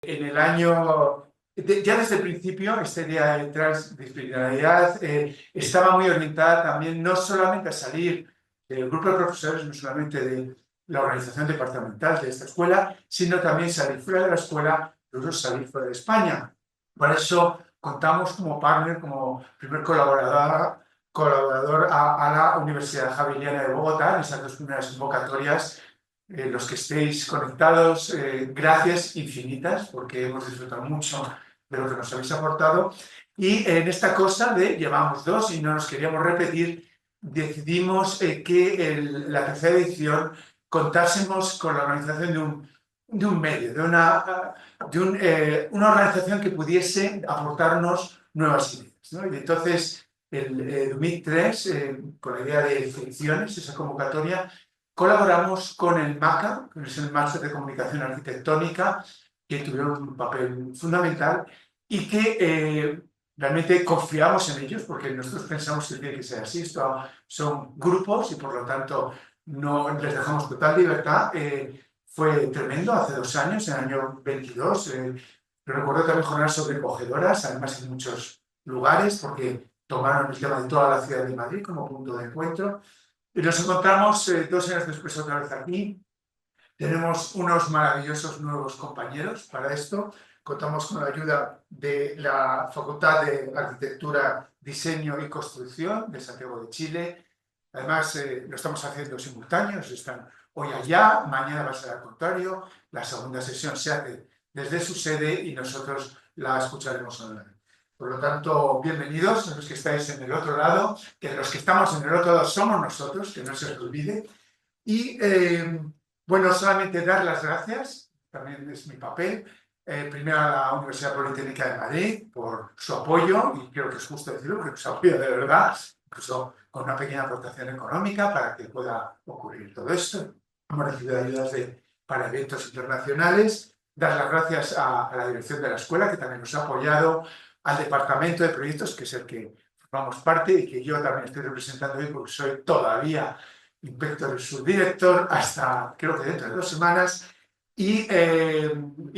En el año, ya desde el principio, esta idea de transdisciplinariedad estaba muy orientada también no solamente a salir del grupo de profesores, no solamente de la organización departamental de esta escuela, sino también salir fuera de la escuela, incluso salir fuera de España. Por eso contamos como partner, como primer colaborador a la Universidad Javeriana de Bogotá en esas dos primeras convocatorias. Los que estéis conectados, gracias infinitas, porque hemos disfrutado mucho de lo que nos habéis aportado. Y en esta cosa de llevamos dos y no nos queríamos repetir, decidimos que la tercera edición contásemos con la organización de un medio, una organización que pudiese aportarnos nuevas ideas, ¿no? Y entonces el Edumeet 3, con la idea de ficciones, esa convocatoria, colaboramos con el MACA, que es el Máster de Comunicación Arquitectónica, que tuvieron un papel fundamental y que realmente confiamos en ellos, porque nosotros pensamos que tiene que ser así. Esto son grupos y por lo tanto no les dejamos total libertad. Fue tremendo hace 2 años, en el año 22. Recuerdo también jornadas sobrecogedoras, además en muchos lugares, porque tomaron el tema de toda la ciudad de Madrid como punto de encuentro. Y nos encontramos 2 años después otra vez aquí. Tenemos unos maravillosos nuevos compañeros para esto. Contamos con la ayuda de la Facultad de Arquitectura, Diseño y Construcción de Santiago de Chile. Además, lo estamos haciendo simultáneos. Están hoy allá, mañana va a ser al contrario. La segunda sesión se hace desde su sede y nosotros la escucharemos online. Por lo tanto, bienvenidos a los que estáis en el otro lado, que los que estamos en el otro lado somos nosotros, que no se os olvide. Y bueno, solamente dar las gracias, también es mi papel, primero a la Universidad Politécnica de Madrid por su apoyo, y creo que es justo decirlo, que nos apoya de verdad, incluso con una pequeña aportación económica para que pueda ocurrir todo esto. Hemos recibido ayudas para eventos internacionales. Dar las gracias a la dirección de la escuela, que también nos ha apoyado, al departamento de proyectos, que es el que formamos parte y que yo también estoy representando hoy porque soy todavía inspector subdirector hasta creo que dentro de 2 semanas y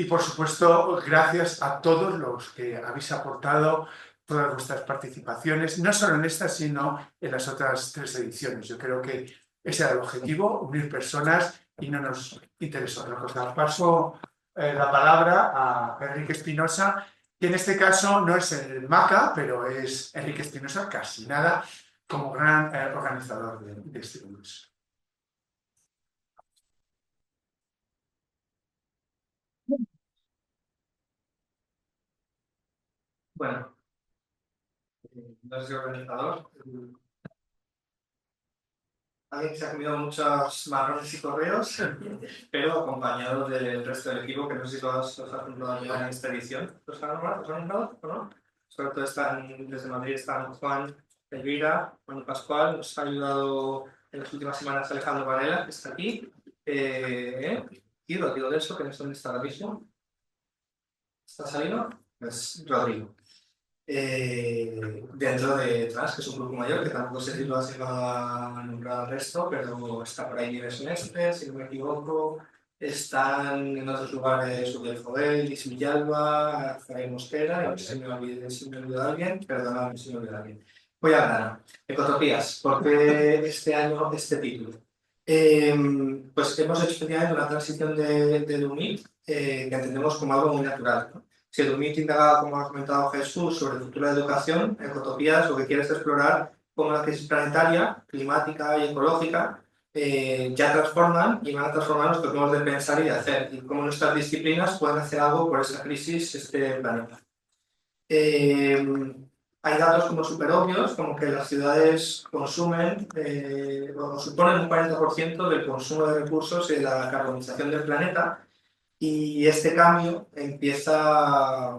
por supuesto gracias a todos los que habéis aportado todas vuestras participaciones, no solo en esta sino en las otras 3 ediciones. Yo creo que ese era el objetivo, unir personas y no nos interesa otra cosa. Paso la palabra a Enrique Espinosa, que en este caso no es el MACA, pero es Enrique Espinosa, casi nada, como gran organizador de este congreso. Bueno, no soy organizador. Alguien se ha comido muchos marrones y correos, pero acompañado del resto del equipo, que no sé si todos os han nombrado ya en esta edición. ¿Los han nombrado o no? Sobre todo están, desde Madrid están Juan, Elvira, Juan Pascual, nos ha ayudado en las últimas semanas Alejandro Varela, que está aquí, y Rodrigo Delso, que no sé dónde está ahora mismo. ¿Está saliendo? Es Rodrigo. Dentro de Trans, que es un grupo mayor, que tampoco sé si lo ha nombrado al resto, pero está por ahí Nieves Mestre, si no me equivoco. Están en otros lugares Uriel Joel, Luis Villalba, Javier Mosquera, y no sé si me olvidado alguien, perdóname si me olvidado alguien. Voy a hablar. Ecotopias, ¿por qué este año este título? Pues hemos hecho efectivamente una transición de Edumeet que entendemos como algo muy natural, ¿no? Si Edumeet indaga, como ha comentado Jesús, sobre el futuro de la educación, Ecotopias lo que quiere es explorar cómo la crisis planetaria, climática y ecológica ya transforman y van a transformar nuestros modos de pensar y de hacer, y cómo nuestras disciplinas pueden hacer algo por esa crisis este planeta. Hay datos como súper obvios, como que las ciudades consumen o suponen un 40% del consumo de recursos y de la carbonización del planeta, y este cambio empieza,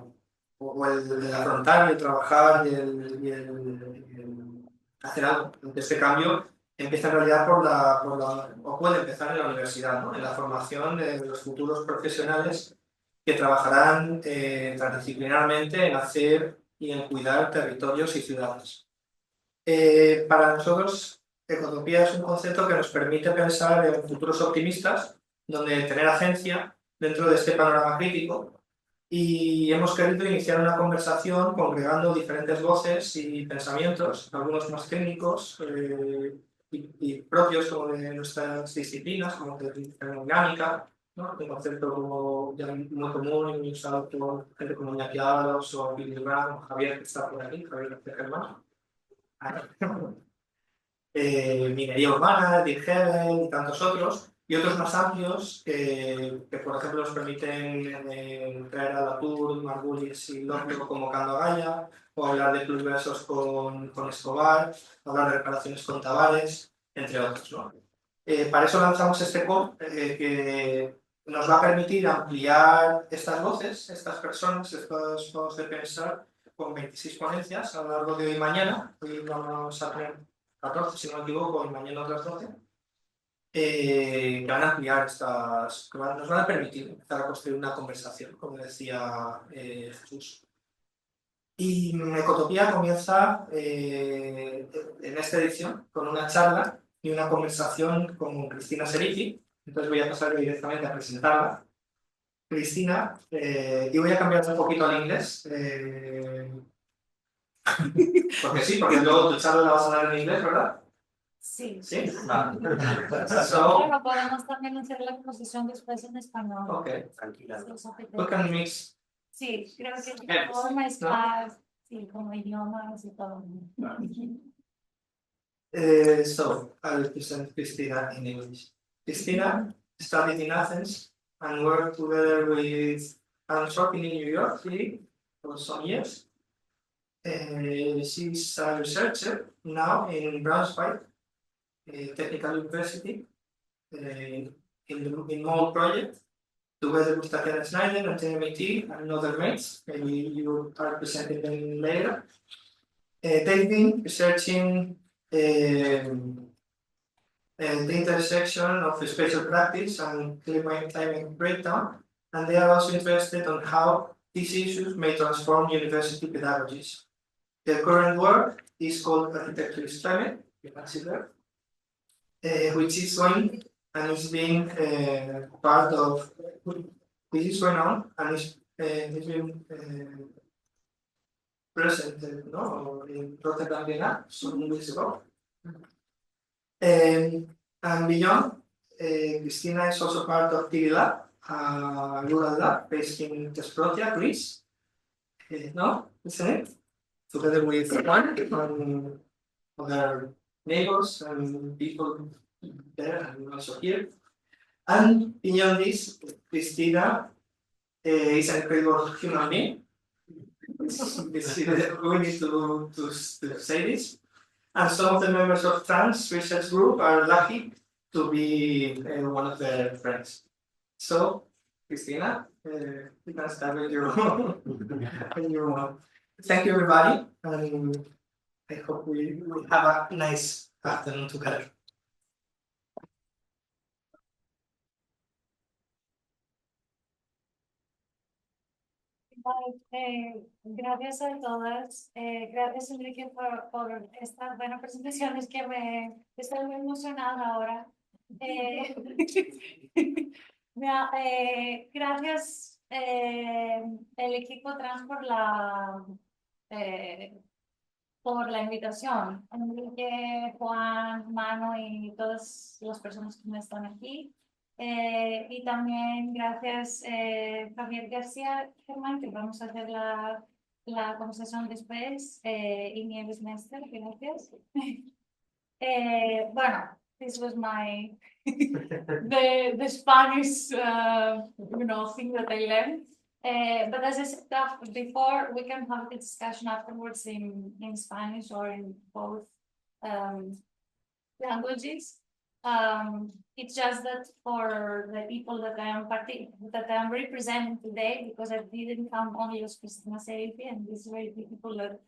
o el afrontar y el trabajar y el hacer algo de este cambio, empieza en realidad o puede empezar en la universidad, ¿no? En la formación de los futuros profesionales que trabajarán transdisciplinarmente en hacer y en cuidar territorios y ciudades. Para nosotros, ecotopía es un concepto que nos permite pensar en futuros optimistas, donde tener agencia dentro de este panorama crítico y hemos querido iniciar una conversación congregando diferentes voces y pensamientos, algunos más técnicos y propios como de nuestras disciplinas, como de termodinámica, ¿no? Un concepto como ya muy común y muy usado por gente como Iñaki Ábalos o Billy Graham, Javier, que está por aquí, Javier García Germán. Minería urbana, Deep Heaven y tantos otros, y otros más amplios que por ejemplo, nos permiten traer a Latour, Margulis y Locke convocando a Gaia, o hablar de plusversos con Escobar, hablar de reparaciones con Tavares, entre otros, ¿no? Para eso lanzamos este COP que nos va a permitir ampliar estas voces, estas personas, estos modos de pensar, con 26 ponencias a lo largo de hoy y mañana. Hoy vamos a tener 14, si no me equivoco, y mañana otras 12, que van a ampliar estas, nos van a permitir empezar a construir una conversación, como decía Jesús. Y Ecotopía comienza en esta edición con una charla y una conversación con Christina Serifi. Entonces voy a pasar directamente a presentarla. Cristina, y voy a cambiar un poquito al inglés, porque sí, porque luego tu charla la vas a dar en inglés, ¿verdad? Sí. ¿Sí? Vale. Bueno, podemos también hacer la exposición después en español. Ok, tranquila. Sí, We can mix. sí, creo que la forma está, sí, como idiomas y todo. So, I will present Christina in English. Christina studied in Athens and worked together with Alan Sorkin in New York City for some years. She's a researcher now in Braunschweig, Technical University, in the Mould project, together with Tatiana Schneider and Edumeet and other mates. Maybe you are presenting them later. They've been researching the intersection of spatial practice and climate breakdown, and they are also interested on how these issues may transform university pedagogies. Their current work is called Architecture is Climate, you can see there, which is going and is being part of, this is going on and is being presented, no, in Rotterdam, Vienna, some weeks ago. And beyond, Christina is also part of TV Lab, a rural lab based in Thesprotia, Greece. No, isn't it? Together with Juan and other neighbors and people there and also here. And beyond this, Christina is an incredible human being. We need to say this. And some of the members of Trans Research Group are lucky to be one of their friends. So, Christina, you can start with your one. Thank you, everybody, and I hope we will have a nice afternoon together. Gracias a todas. Gracias, Enrique, por estas buenas presentaciones que estoy muy emocionada ahora. Gracias el equipo Trans por la invitación. Enrique, Juan, Mano y todas las personas que me están aquí. Y también gracias Javier García Germán, que vamos a hacer la conversación después, y Nieves Mester, gracias. Bueno, this was my the Spanish thing that I learned. But as I said before, we can have the discussion afterwards in Spanish or in both languages. It's just that for the people that I am representing today, because I didn't come only as Christina Serifi, and it's very difficult that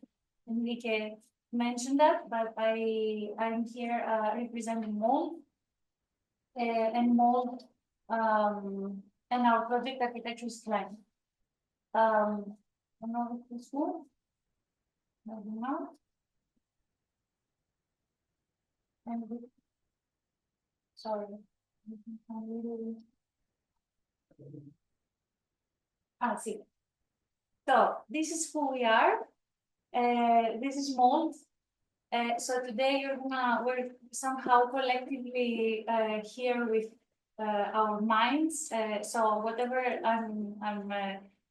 Enrique mentioned that, but I'm here representing Mould, and Mould, and our project Architecture is Climate. I don't know if this one. Maybe not. And sorry. Sí. So this is who we are. This is Mould. So today we're somehow collectively here with our minds. So whatever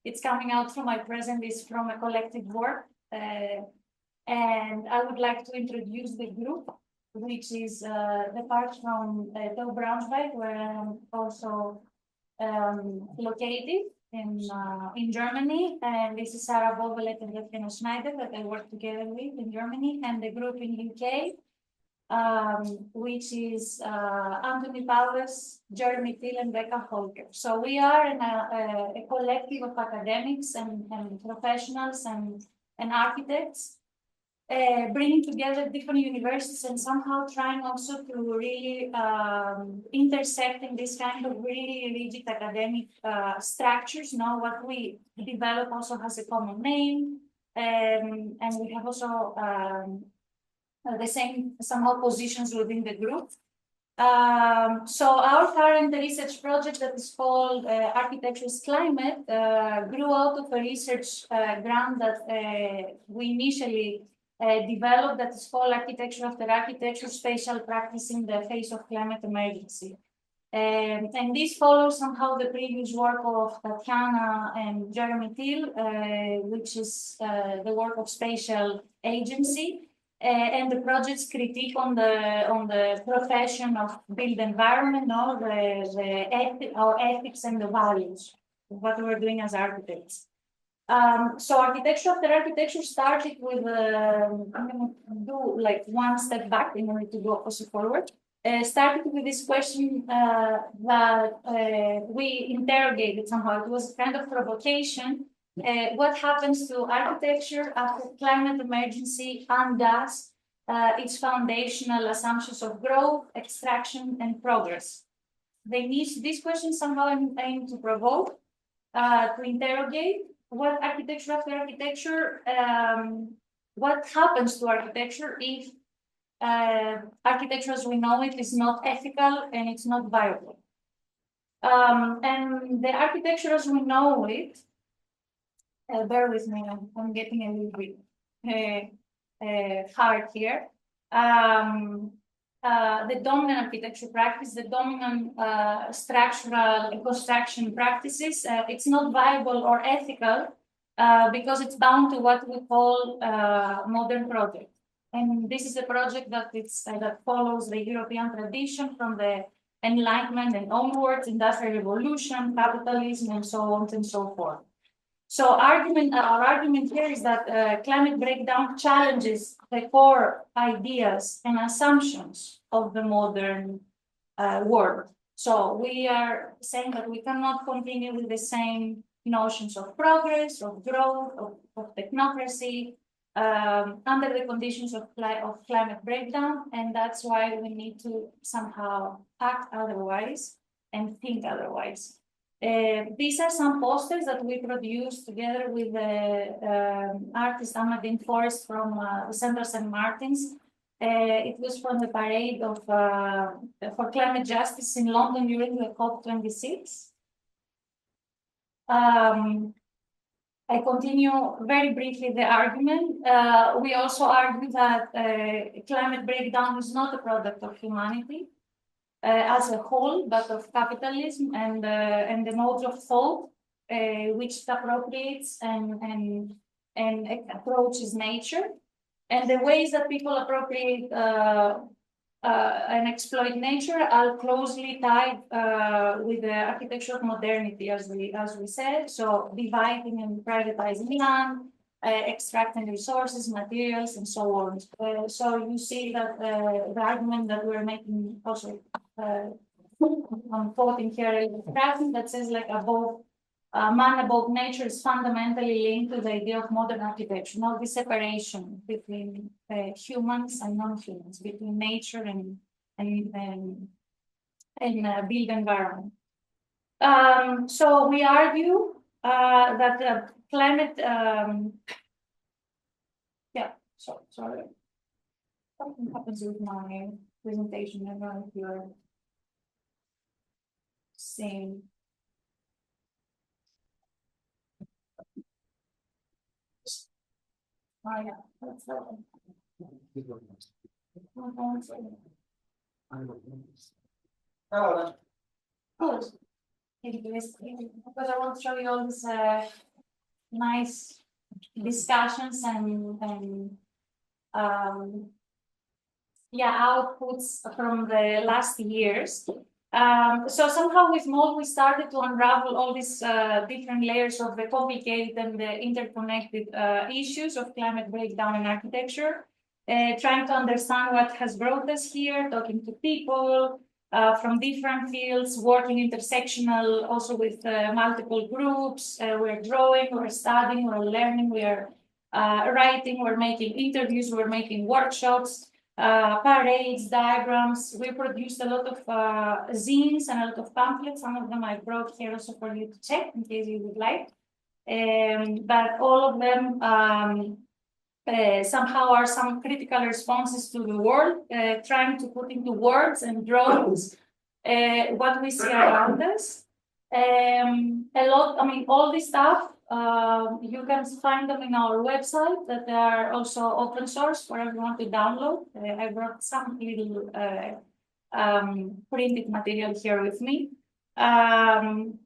it's coming out from my present is from a collective work. And I would like to introduce the group, which is the part from TU Braunschweig, where I'm also located in Germany. And this is Sarah Bovelet and Christina Schneider that I work together with in Germany, and the group in UK, which is Anthony Powers, Jeremy Till, and Becca Holker. So we are a collective of academics and professionals and architects, bringing together different universities and somehow trying also to really intersect in this kind of really rigid academic structures. Now, what we develop also has a common name, and we have also the same somehow positions within the group. So our current research project that is called Architecture's Climate grew out of a research grant that we initially developed that is called Architecture After Architecture, Spatial Practice in the Face of Climate Emergency. And this follows somehow the previous work of Tatiana and Jeremy Till, which is the work of spatial agency, and the project's critique on the profession of built environment, our ethics and the values of what we're doing as architects. So Architecture After Architecture started with, I'm going to do like one step back in order to go opposite forward. Started with this question that we interrogated somehow. It was kind of provocation. What happens to architecture after climate emergency undoes its foundational assumptions of growth, extraction, and progress? These questions somehow aim to provoke, to interrogate what architecture after architecture, what happens to architecture if architecture as we know it is not ethical and it's not viable. And the architecture as we know it, bear with me, I'm getting a little bit hard here. The dominant architecture practice, the dominant structural construction practices, it's not viable or ethical because it's bound to what we call modern project. And this is a project that that follows the European tradition from the Enlightenment and onwards, Industrial Revolution, capitalism, and so on and so forth. So our argument here is that climate breakdown challenges the core ideas and assumptions of the modern world. So we are saying that we cannot continue with the same notions of progress, of growth, of technocracy, under the conditions of climate breakdown, and that's why we need to somehow act otherwise and think otherwise. These are some posters that we produced together with the artist Amadine Forrest from the Center St. Martin's. It was from the parade of for climate justice in London during the COP26. I continue very briefly the argument. We also argue that climate breakdown is not a product of humanity as a whole, but of capitalism and the modes of thought which it appropriates and approaches nature, and the ways that people appropriate and exploit nature are closely tied with the architecture of modernity, as we said. So dividing and privatizing land, extracting resources, materials, and so on. So you see that the argument that we're making also, I'm quoting here that says like above man above nature is fundamentally linked to the idea of modern architecture, not the separation between humans and non-humans, between nature and built environment. So we argue that climate, sorry, something happens with my presentation. I don't know if you're seeing. Oh, yeah. That's that one. Good. Because I want to show you all these nice discussions and outputs from the last years. So somehow with Mould, we started to unravel all these different layers of the complicated and the interconnected issues of climate breakdown in architecture, trying to understand what has brought us here, talking to people from different fields, working intersectional also with multiple groups. We're drawing, we're studying, we're learning, we're writing, we're making interviews, we're making workshops. Parades, diagrams. We produced a lot of zines and a lot of pamphlets. Some of them I brought here also for you to check in case you would like. But all of them somehow are some critical responses to the world, trying to put into words and drawings what we see around us. All this stuff, you can find them in our website that they are also open source for everyone to download. I brought some little printed material here with me. And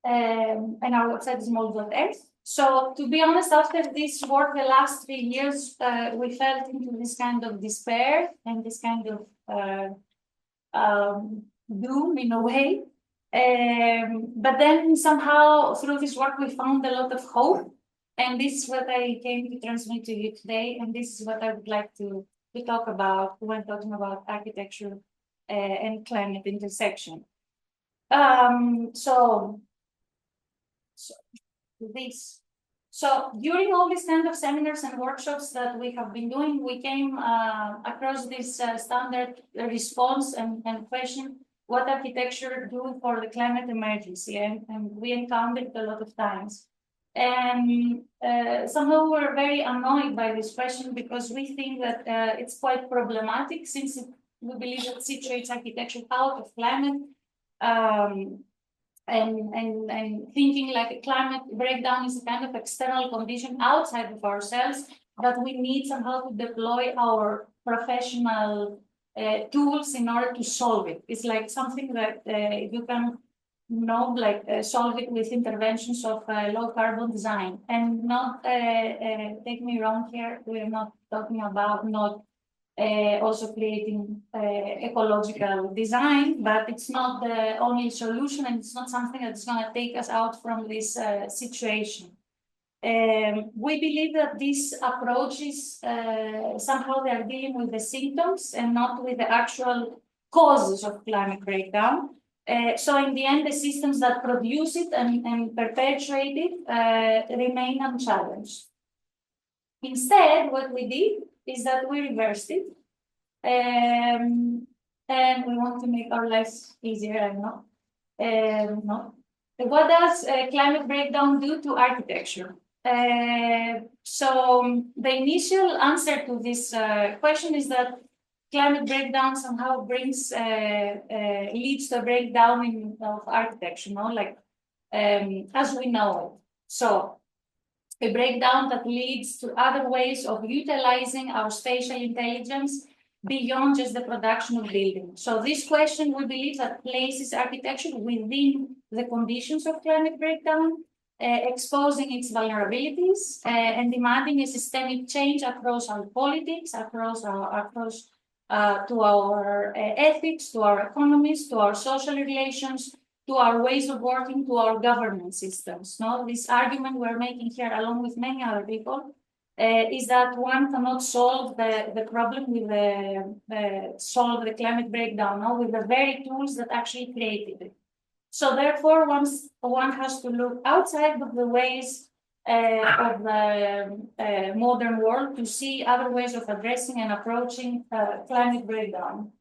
our website is mould.earth. So to be honest, after this work, the last 3 years, we fell into this kind of despair and this kind of doom in a way. But then somehow through this work, we found a lot of hope. And this is what I came to transmit to you today. And this is what I would like to talk about when talking about architecture and climate intersection. So during all these kind of seminars and workshops that we have been doing, we came across this standard response and question, what architecture do for the climate emergency? And we encountered it a lot of times. And somehow we're very annoyed by this question because we think that it's quite problematic since we believe it situates architecture out of climate. And thinking like a climate breakdown is a kind of external condition outside of ourselves that we need somehow to deploy our professional tools in order to solve it. It's like something that you can solve it with interventions of low carbon design. And not take me wrong here, we're not talking about not also creating ecological design, but it's not the only solution, and it's not something that's going to take us out from this situation. We believe that these approaches somehow they are dealing with the symptoms and not with the actual causes of climate breakdown. So in the end, the systems that produce it and perpetuate it remain unchallenged. Instead, what we did is that we reversed it, and we want to make our lives easier. I know. No. What does climate breakdown do to architecture? So the initial answer to this question is that climate breakdown somehow leads to a breakdown of architecture, as we know it. So a breakdown that leads to other ways of utilizing our spatial intelligence beyond just the production of buildings. So this question, we believe, that places architecture within the conditions of climate breakdown, exposing its vulnerabilities and demanding a systemic change across our politics, across to our ethics, to our economies, to our social relations, to our ways of working, to our governance systems. No, this argument we're making here, along with many other people, is that one cannot solve the problem with solve the climate breakdown, with the very tools that actually created it. So therefore, one has to look outside of the ways of the modern world to see other ways of addressing and approaching climate breakdown.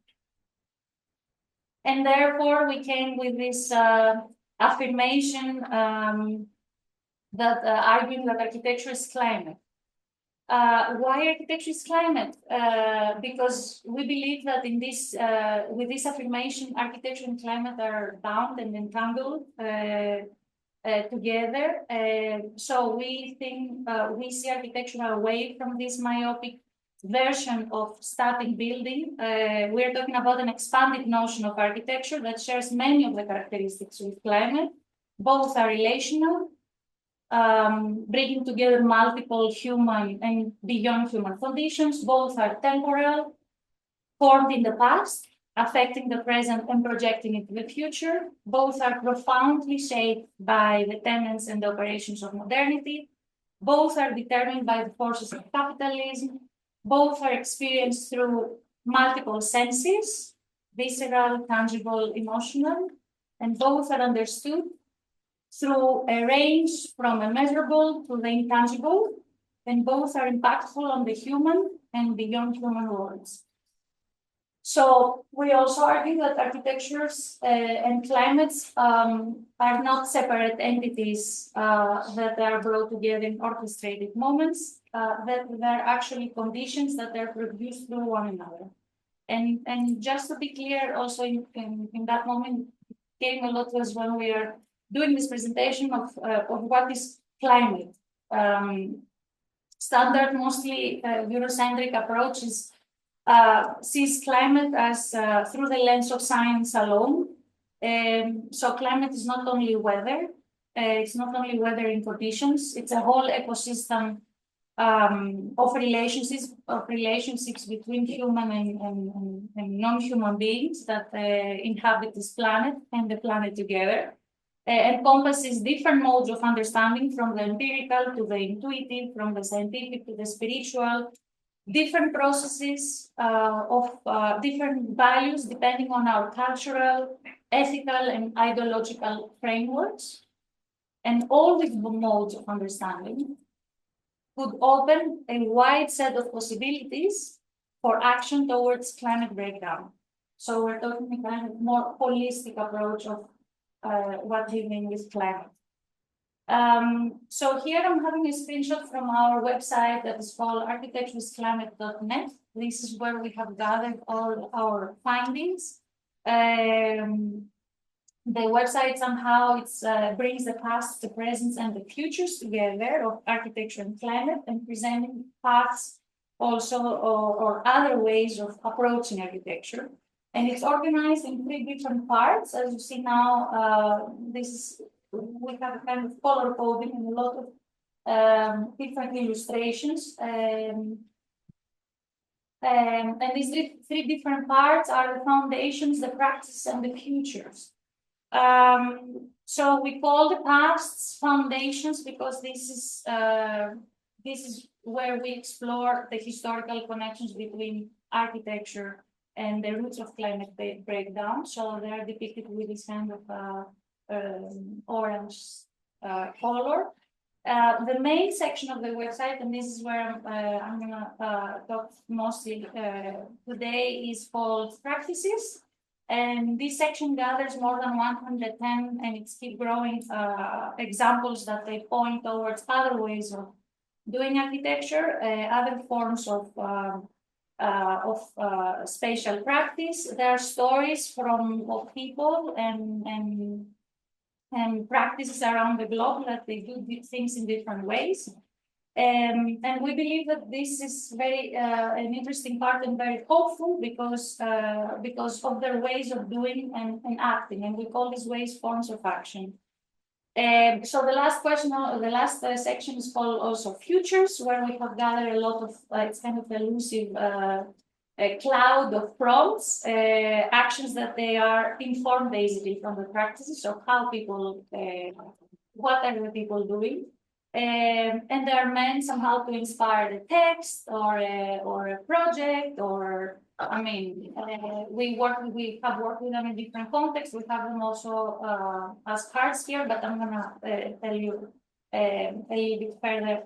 And therefore, we came with this affirmation that arguing that architecture is climate. Why architecture is climate? Because we believe that in this, with this affirmation, architecture and climate are bound and entangled. together. So we think we see architecture away from this myopic version of static building. We're talking about an expanded notion of architecture that shares many of the characteristics with climate. Both are relational, bringing together multiple human and beyond human conditions. Both are temporal, formed in the past, affecting the present and projecting into the future. Both are profoundly shaped by the tenets and the operations of modernity. Both are determined by the forces of capitalism. Both are experienced through multiple senses, visceral, tangible, emotional, and both are understood through a range from immeasurable to the intangible, and both are impactful on the human and beyond human worlds. So we also argue that architectures and climates are not separate entities that are brought together in orchestrated moments, that they're actually conditions that are produced through one another. And just to be clear, also in that moment, it came a lot was when we are doing this presentation of what is climate. Standard, mostly Eurocentric approaches sees climate as through the lens of science alone. So climate is not only weather, it's not only weathering conditions, it's a whole ecosystem of relationships between human and non-human beings that inhabit this planet and the planet together. Encompasses different modes of understanding, from the empirical to the intuitive, from the scientific to the spiritual, different processes of different values depending on our cultural, ethical, and ideological frameworks. And all these modes of understanding could open a wide set of possibilities for action towards climate breakdown. So we're talking a kind of more holistic approach of what we mean with climate. So here I'm having a screenshot from our website that is called architecturesclimate.net. This is where we have gathered all our findings. The website somehow brings the past, the present, and the futures together of architecture and climate, and presenting paths also or other ways of approaching architecture. And it's organized in 3 different parts. As you see now, we have a kind of color coding and a lot of different illustrations. And these 3 different parts are the foundations, the practices, and the futures. So we call the pasts foundations because this is where we explore the historical connections between architecture and the roots of climate breakdown. So they are depicted with this kind of orange color. The main section of the website, and this is where I'm going to talk mostly today, is called Practices. And this section gathers more than 110, and it's keep growing, examples that they point towards other ways of doing architecture, other forms of spatial practice. There are stories of people and practices around the globe that they do things in different ways. And we believe that this is very an interesting part and very hopeful because of their ways of doing and acting, and we call these ways forms of action. So the last question, the last section is called also futures, where we have gathered a lot of it's kind of elusive a cloud of prompts, actions that they are informed basically from the practices of how people, what are the people doing. And they are meant somehow to inspire the text or a project, or I mean, we have worked with them in different contexts. We have them also as cards here, but I'm gonna tell you a little bit further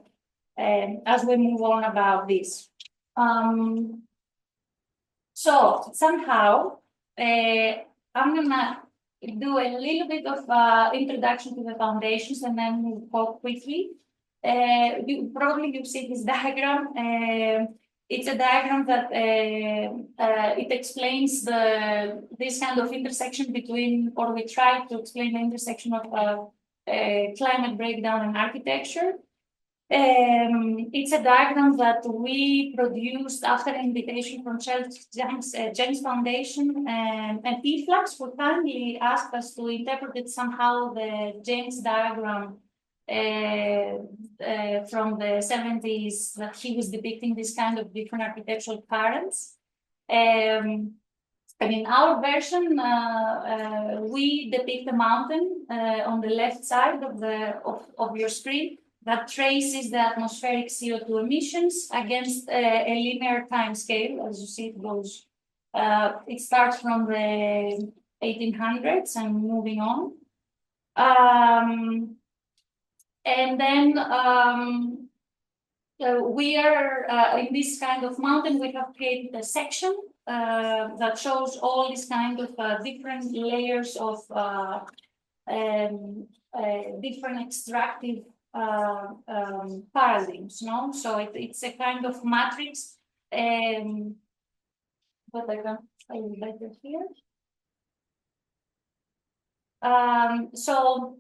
as we move on about this. So somehow I'm gonna do a little bit of introduction to the foundations and then we'll talk quickly. You've seen this diagram. It's a diagram that it explains this kind of intersection between, or we try to explain the intersection of climate breakdown and architecture. It's a diagram that we produced after an invitation from Zheng's Foundation and eFlux, who kindly asked us to interpret somehow the Zheng's diagram from the 70s, that he was depicting this kind of different architectural currents. And in our version, we depict a mountain on the left side of your screen that traces the atmospheric CO2 emissions against a linear time scale. As you see, it goes. It starts from the 1800s and moving on. And then we are in this kind of mountain. We have created a section that shows all these kind of different layers of different extractive paradigms. No, so it's a kind of matrix. But I can show you better here. So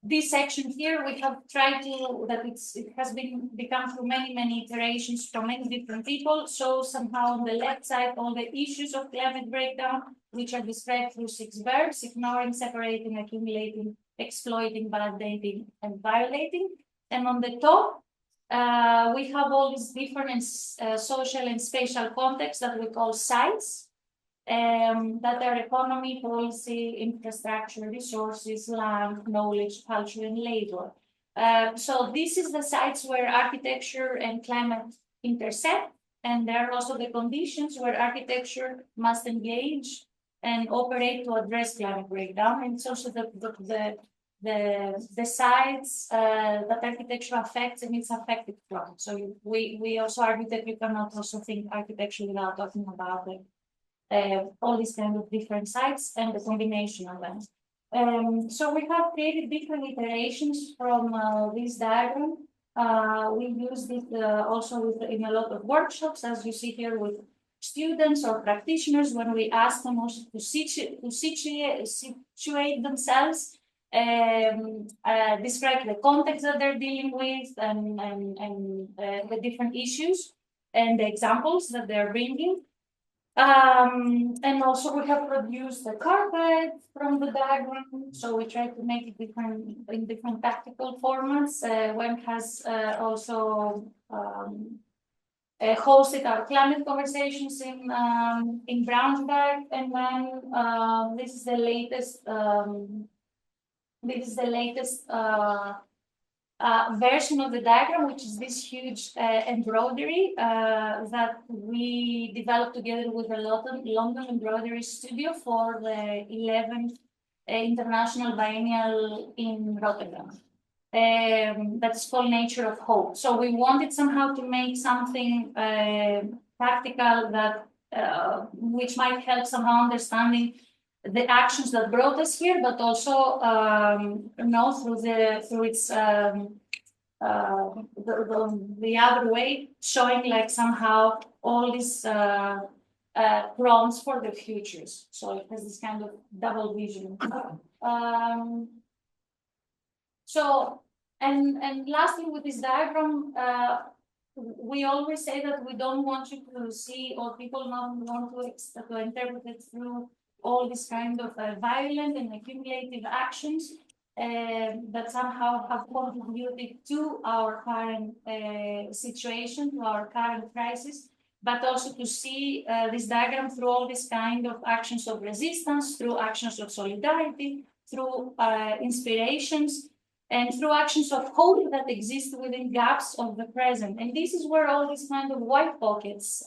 this section here, we have tried to, that it has become through many iterations from many different people. So somehow on the left side, all the issues of climate breakdown, which are described through 6 verbs: ignoring, separating, accumulating, exploiting, validating, and violating. And on the top, we have all these different social and spatial contexts that we call sites. That are economy, policy, infrastructure, resources, land, knowledge, culture, and labor. So this is the sites where architecture and climate intersect, and there are also the conditions where architecture must engage and operate to address climate breakdown. And it's also the sites that architecture affects and it's affected from. So we also argue that you cannot also think architecture without talking about it. All these kind of different sites and the combination of them. So we have created different iterations from this diagram. We used it also in a lot of workshops, as you see here, with students or practitioners, when we ask them also to situate themselves, describe the context that they're dealing with, and the different issues and the examples that they're bringing. And also we have produced the carpet from the diagram, so we try to make it in different tactical formats. One has also hosted our climate conversations in Braunschweig, and then this is the latest. Version of the diagram, which is this huge embroidery that we developed together with the London Embroidery Studio for the 11th International Biennial in Rotterdam. That's called Nature of Hope. So we wanted somehow to make something practical that which might help somehow understanding the actions that brought us here, but also through its the other way, showing like somehow all these prompts for the futures. So it has this kind of double vision. So and lastly, with this diagram, we always say that we don't want you to see, or people don't want to interpret it through all these kind of violent and accumulative actions that somehow have contributed to our current situation, to our current crisis, but also to see this diagram through all these kind of actions of resistance, through actions of solidarity, through inspirations, and through actions of hope that exist within gaps of the present. And this is where all these kind of white pockets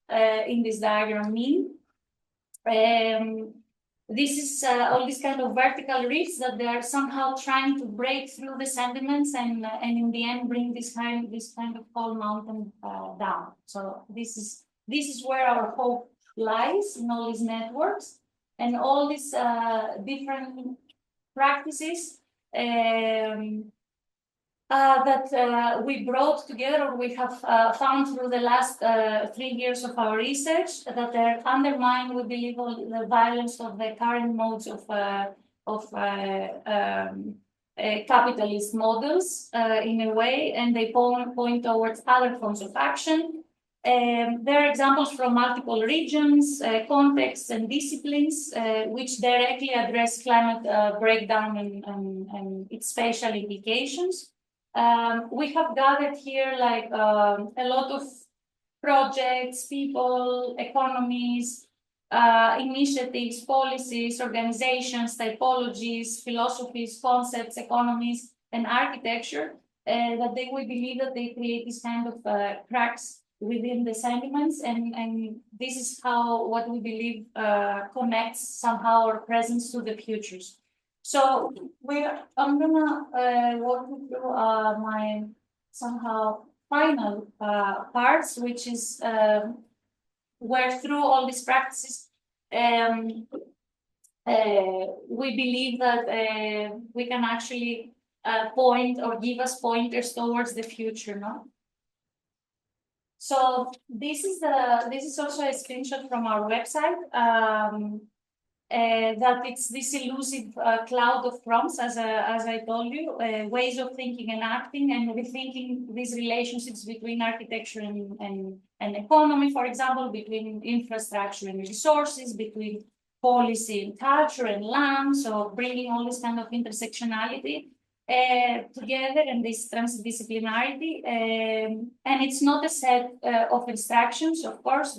in this diagram mean. This is all these kind of vertical rifts that they are somehow trying to break through the sediments and in the end bring this kind of whole mountain down. So this is where our hope lies, in all these networks and all these different practices that we brought together, or we have found through the last 3 years of our research, that are undermine, we believe, the violence of the current modes of capitalist models in a way, and they point towards other forms of action. There are examples from multiple regions, contexts, and disciplines which directly address climate breakdown and its spatial implications. We have gathered here like a lot of projects, people, economies, initiatives, policies, organizations, typologies, philosophies, concepts, economies, and architecture, that they will believe that they create this kind of cracks within the sentiments, and this is how what we believe connects somehow our presence to the futures. So I'm gonna walk you through my somehow final parts, which is where through all these practices we believe that we can actually point or give us pointers towards the future, no? So this is also a screenshot from our website. That it's this elusive cloud of prompts, as I told you, ways of thinking and acting, and rethinking these relationships between architecture and economy, for example, between infrastructure and resources, between policy and culture and land. So bringing all this kind of intersectionality together and this transdisciplinarity. And it's not a set of instructions, of course.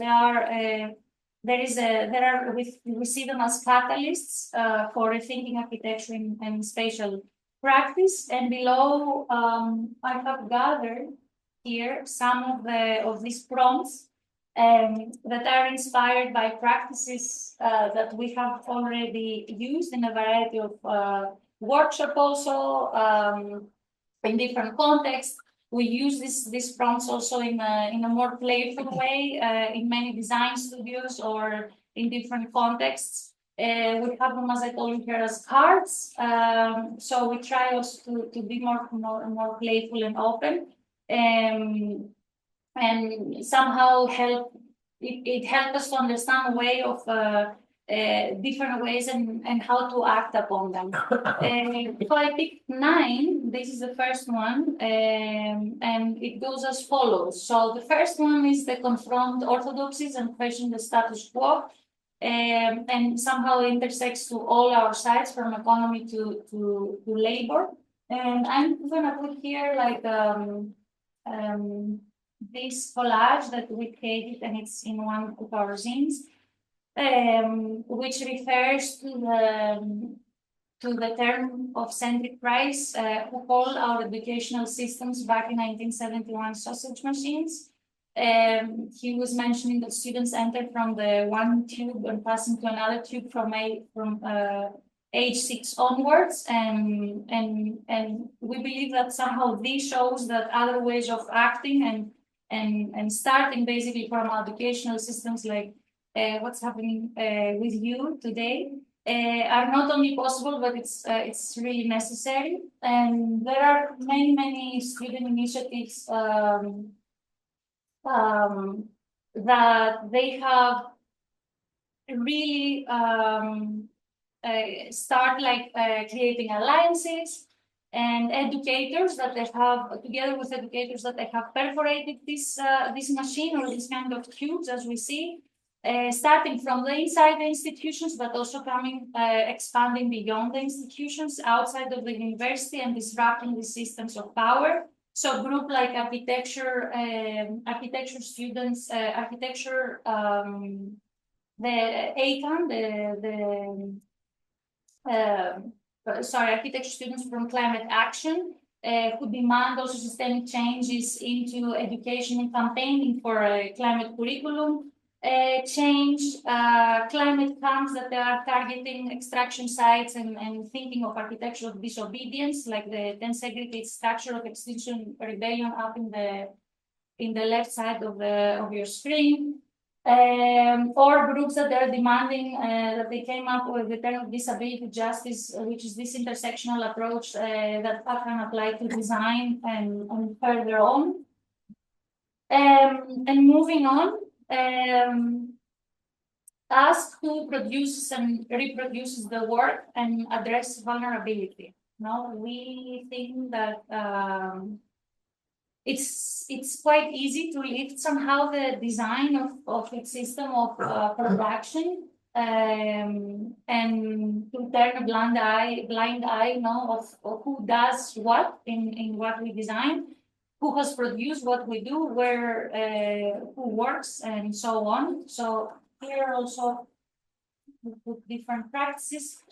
We see them as catalysts for rethinking architecture and spatial practice. And below, I have gathered here some of these prompts that are inspired by practices that we have already used in a variety of workshops also in different contexts. We use these prompts also in a more playful way in many design studios or in different contexts. We have them, as I told you here, as cards. So we try also to be more playful and open, and somehow it helped us to understand a way of different ways and how to act upon them. So I picked 9. This is the first one, and it goes as follows. So the first one is the confront orthodoxies and question the status quo, and somehow intersects to all our sides, from economy to labor. And I'm gonna put here like this collage that we created, and it's in one of our zines, which refers to the term of Cendric Price, who called our educational systems back in 1971 sausage machines. He was mentioning that students enter from the one tube and pass into another tube from age 6 onwards, and we believe that somehow this shows that other ways of acting and starting basically from educational systems like what's happening with you today are not only possible, but it's really necessary. And there are many student initiatives that they have really start like creating alliances, and educators that they have, together with educators that they have perforated this machine or this kind of tubes, as we see, starting from the inside the institutions, but also coming, expanding beyond the institutions, outside of the university, and disrupting the systems of power. So group like architecture students, the ACAN, architecture students from Climate Action, who demand also systemic changes into education and campaigning for a climate curriculum change, climate camps that they are targeting extraction sites and thinking of architecture of disobedience, like the 10 segregated structure of Extinction Rebellion up in the left side of your screen. Or groups that are demanding that they came up with the term of disability justice, which is this intersectional approach that can apply to design and further on. And moving on, ask who produces and reproduces the work and address vulnerability. No, we think that it's quite easy to lift somehow the design of its system of production and to turn a blind eye, of who does what in what we design, who has produced what we do, where who works, and so on. So here also we put different practices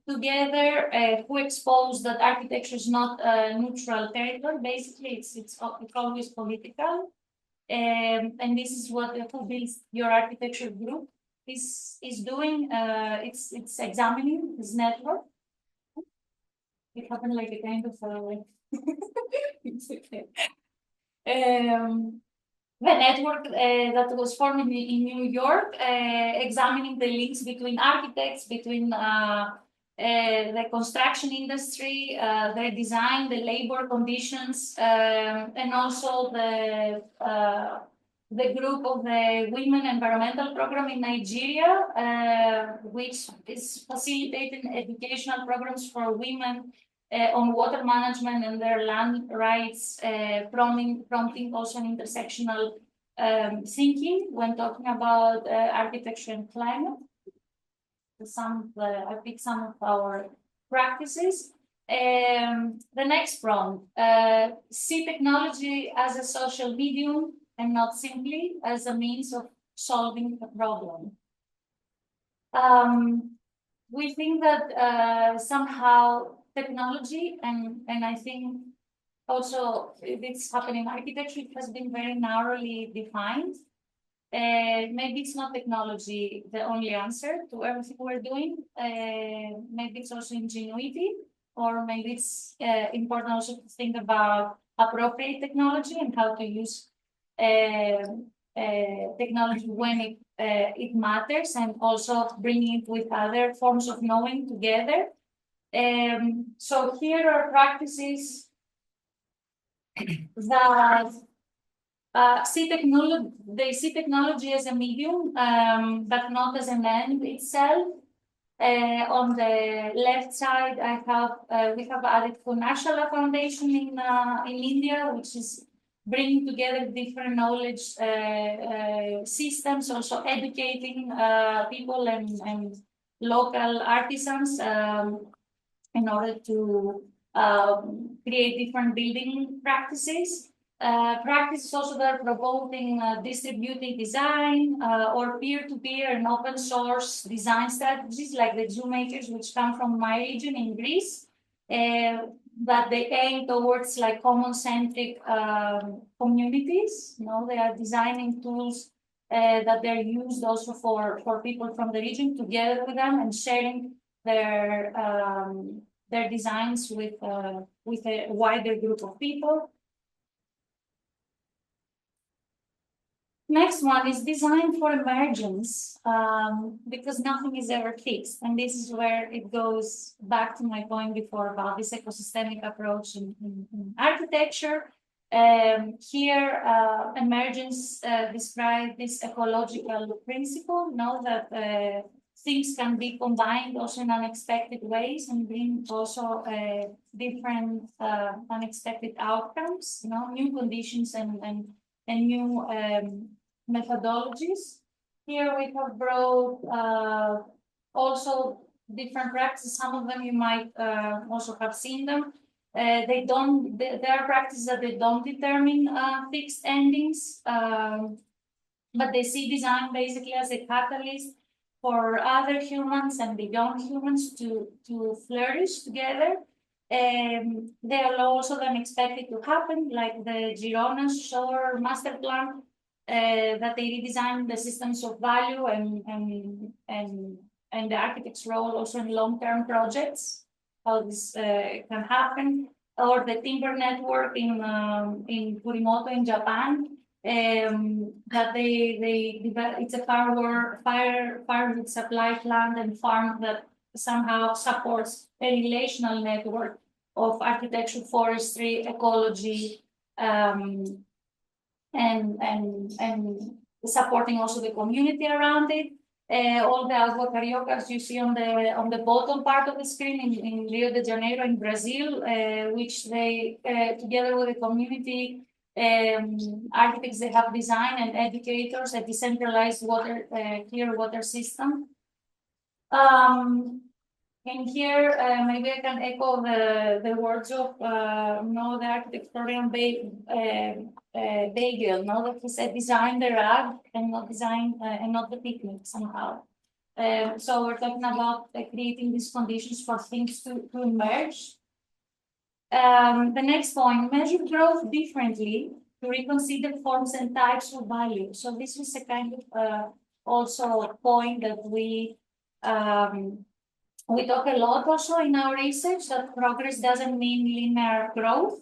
together, who expose that architecture is not a neutral territory. Basically, it's always political, and this is what who builds your architecture group is doing. It's examining this network. It happened like a kind of it's okay. The network that was formed in New York, examining the links between architects, between the construction industry, their design, the labor conditions, and also the group of the Women Environmental Program in Nigeria, which is facilitating educational programs for women on water management and their land rights, prompting also an intersectional thinking when talking about architecture and climate. I picked some of our practices. The next prompt, see technology as a social medium and not simply as a means of solving a problem. We think that somehow technology, and I think also it's happening in architecture, it has been very narrowly defined. Maybe it's not technology the only answer to everything we're doing. Maybe it's also ingenuity, or maybe it's important also to think about appropriate technology and how to use technology when it matters, and also bringing it with other forms of knowing together. So here are practices that they see technology as a medium, but not as an end itself. On the left side, we have added Funashala Foundation in India, which is bringing together different knowledge systems, also educating people and local artisans in order to create different building practices. Practices also that are promoting distributed design or peer-to-peer and open source design strategies like the Zoo Makers, which come from my region in Greece, that they aim towards like common-centric communities. They are designing tools that they're used also for people from the region, together with them and sharing their designs with a wider group of people. Next one is design for emergence, because nothing is ever fixed. And this is where it goes back to my point before about this ecosystemic approach in architecture. Here, emergence describes this ecological principle, that things can be combined also in unexpected ways and bring also different unexpected outcomes, new conditions and new methodologies. Here we have brought also different practices. Some of them you might also have seen them. There are practices that they don't determine fixed endings, but they see design basically as a catalyst for other humans and beyond humans to flourish together. They are also then expected to happen, like the Girona Shore Master Plan, that they redesign the systems of value and the architect's role also in long-term projects, how this can happen, or the timber network in Kurimoto in Japan, that it's a firewood supply plant and farm that somehow supports a relational network of architecture, forestry, ecology, and supporting also the community around it. All the agua cariocas you see on the bottom part of the screen in Rio de Janeiro in Brazil, which they together with the community architects, they have designed, and educators, a decentralized clear water system. And here, maybe I can echo the words of the architectorian Bagel, that he said, design the rug and not design and not the picnic somehow. So we're talking about creating these conditions for things to emerge. The next point, measure growth differently to reconsider forms and types of value. So this is a kind of also a point that we talk a lot also in our research, that progress doesn't mean linear growth.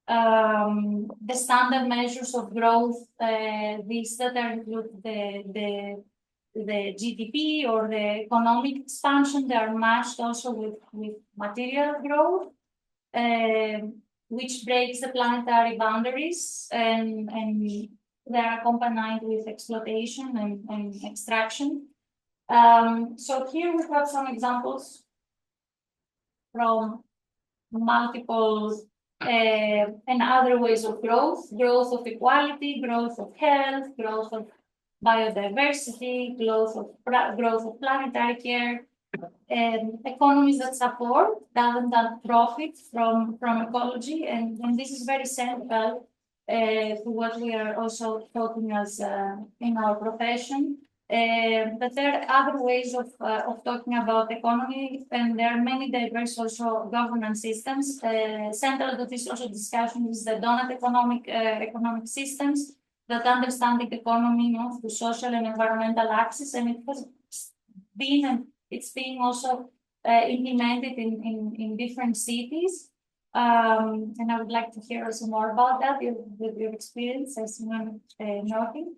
The standard measures of growth, these that are include the GDP or the economic expansion, they are matched also with material growth, which breaks the planetary boundaries, and they are accompanied with exploitation and extraction. So here we have some examples from multiple and other ways of growth of equality, growth of health, growth of biodiversity, growth of planetary care, and economies that support rather than profit from ecology, and this is very central to what we are also talking as in our profession. But there are other ways of talking about economy, and there are many diverse also governance systems. Central to this also discussion is the donut economic systems that understand the economy through social and environmental axis, and it has been and it's being also implemented in different cities. And I would like to hear also more about that with your experience as noting.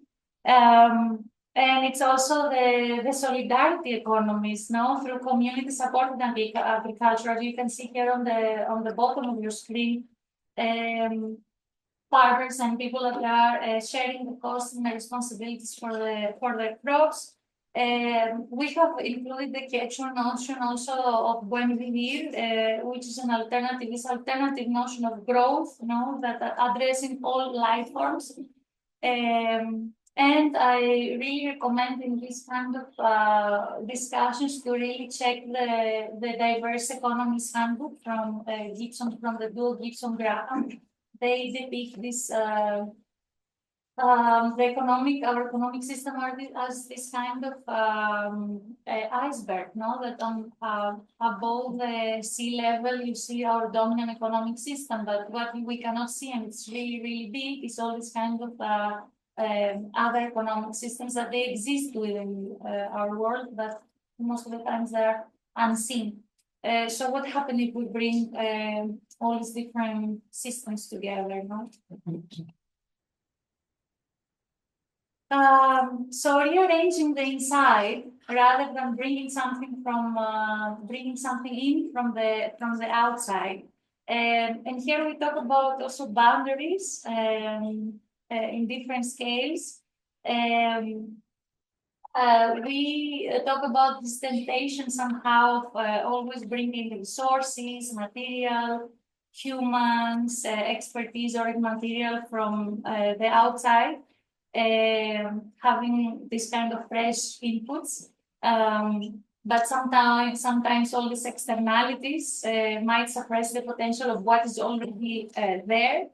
And it's also the solidarity economies, through community supported agriculture. As you can see here on the bottom of your screen, farmers and people that are sharing the costs and the responsibilities for the crops. We have included the quechua notion also of buen vivir, which is an alternative notion of growth, that addressing all life forms. And I really recommend in this kind of discussions to really check the Diverse Economies Handbook from Gibson, from the duo Gibson-Graham. They depict this our economic system as this kind of iceberg, that on above the sea level you see our dominant economic system, but what we cannot see, and it's really, really big, is all this kind of other economic systems that they exist within our world, but most of the times they're unseen. So what happens if we bring all these different systems together, So rearranging the inside rather than bringing something in from the outside, and here we talk about also boundaries in different scales. We talk about this temptation somehow of always bringing resources, material, humans, expertise, or material from the outside. Having this kind of fresh inputs, but sometimes all these externalities might suppress the potential of what is already there.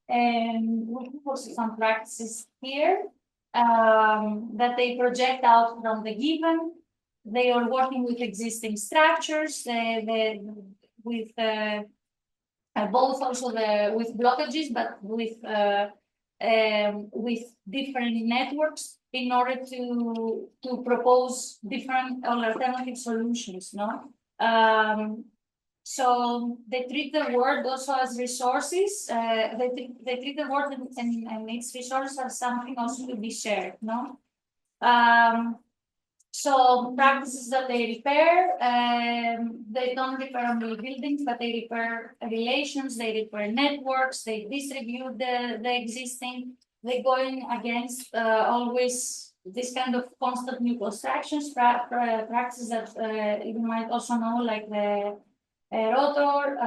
And we have also some practices here that they project out from the given. They are working with existing structures, with both also with blockages, but with different networks in order to propose different alternative solutions. So they treat the world also as resources. They treat the world and its resources as something also to be shared. So practices that they repair, they don't repair only buildings, but they repair relations, they repair networks, they distribute the existing, they going against always this kind of constant new constructions, practices that you might also know, like the Rotor,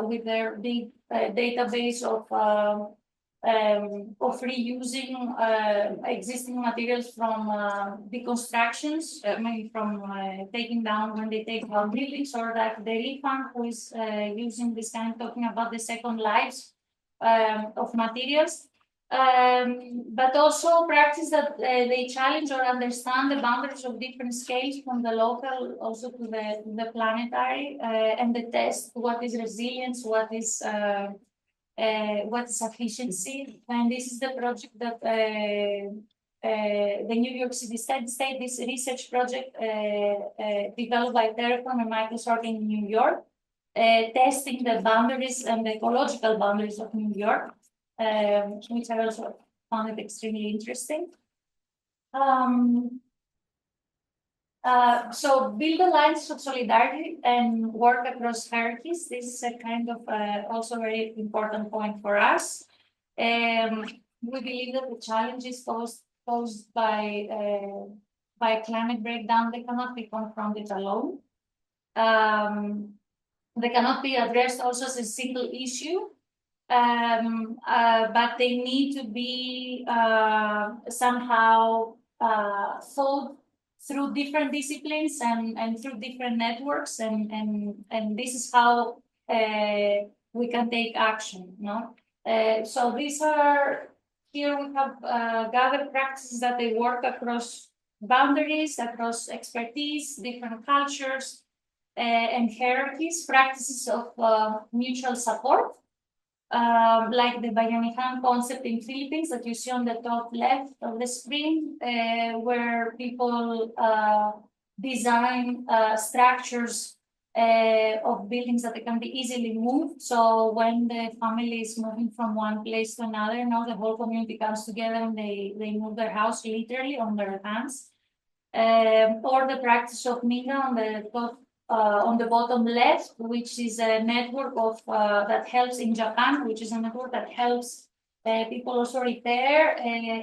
with their big database of reusing existing materials from deconstructions, maybe from taking down when they take down buildings, or like the Refund, who is using this kind of talking about the second lives of materials. But also practice that they challenge or understand the boundaries of different scales, from the local also to the planetary, and the test what is resilience, what is efficiency. And this is the project that the New York City State, this research project developed by Terraform and Microsoft in New York, testing the boundaries and the ecological boundaries of New York, which I also found it extremely interesting. So build alliances of solidarity and work across hierarchies. This is a kind of also very important point for us. We believe that the challenges posed by climate breakdown, they cannot be confronted alone. They cannot be addressed also as a single issue. But they need to be somehow thought through different disciplines and through different networks, and this is how we can take action. No, so these are, here we have gathered practices that they work across boundaries, across expertise, different cultures, and hierarchies. Practices of mutual support. Like the Bayanihan concept in Philippines that you see on the top left of the screen, where people design structures of buildings that they can be easily moved. So when the family is moving from one place to another, now the whole community comes together and they move their house literally on their hands. Or the practice of Minga on the top. On the bottom left, which is a network of that helps in Japan, which is a network that helps people also repair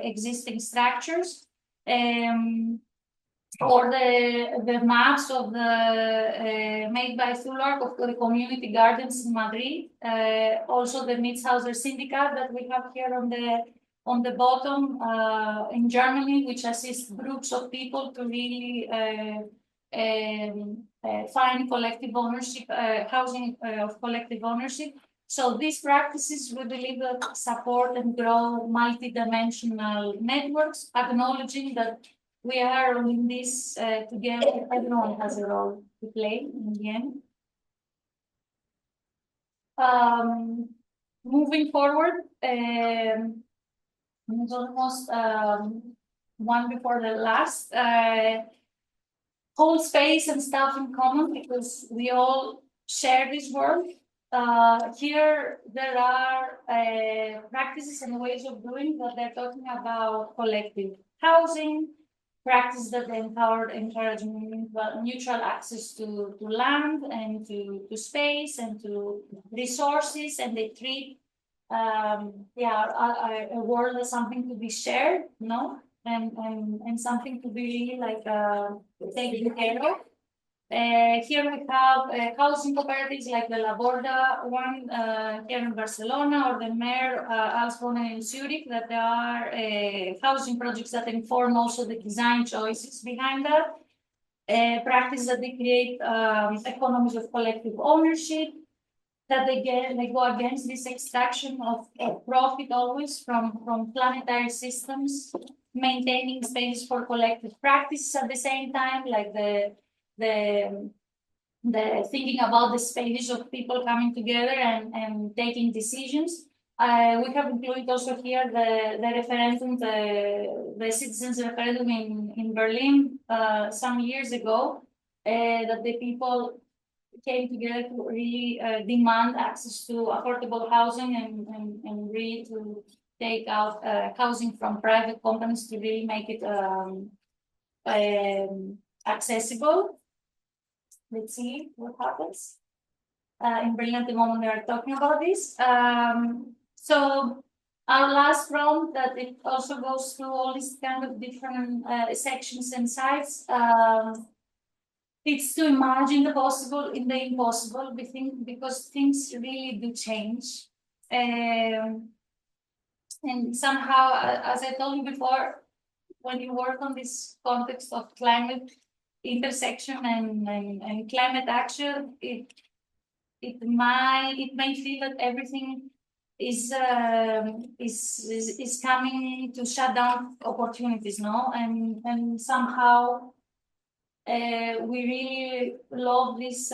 existing structures, or the maps of the made by Thulark of the community gardens in Madrid. Also the Mietshauser Syndicate that we have here on the bottom in Germany, which assists groups of people to really find collective ownership, housing of collective ownership. So these practices, we believe, that support and grow multi-dimensional networks, acknowledging that we are in this together. Everyone has a role to play in the end. Moving forward, it's almost one before the last. Hold space and stuff in common, because we all share this world. Here there are practices and ways of doing that. They're talking about collective housing, practices that encourage mutual access to land and to space and to resources, and they treat a world as something to be shared, no? And something to be really like taken care of. Here we have housing cooperatives like the La Borda one here in Barcelona, or the Mer Alsbonen in Zurich, that there are housing projects that inform also the design choices behind that. Practice that they create economies of collective ownership, that they go against this extraction of profit always from planetary systems, maintaining space for collective practices at the same time, like the thinking about the spaces of people coming together and taking decisions. We have included also here the referendum, the citizens' referendum in Berlin some years ago, that the people came together to really demand access to affordable housing and really to take out housing from private companies to really make it accessible. Let's see what happens. In Berlin at the moment, they are talking about this. So our last round, that it also goes through all these kind of different sections and sites. It's to imagine the possible in the impossible, because things really do change. And somehow, as I told you before, when you work on this context of climate intersection and climate action, it may feel that everything is coming to shut down opportunities, no? And somehow we really love this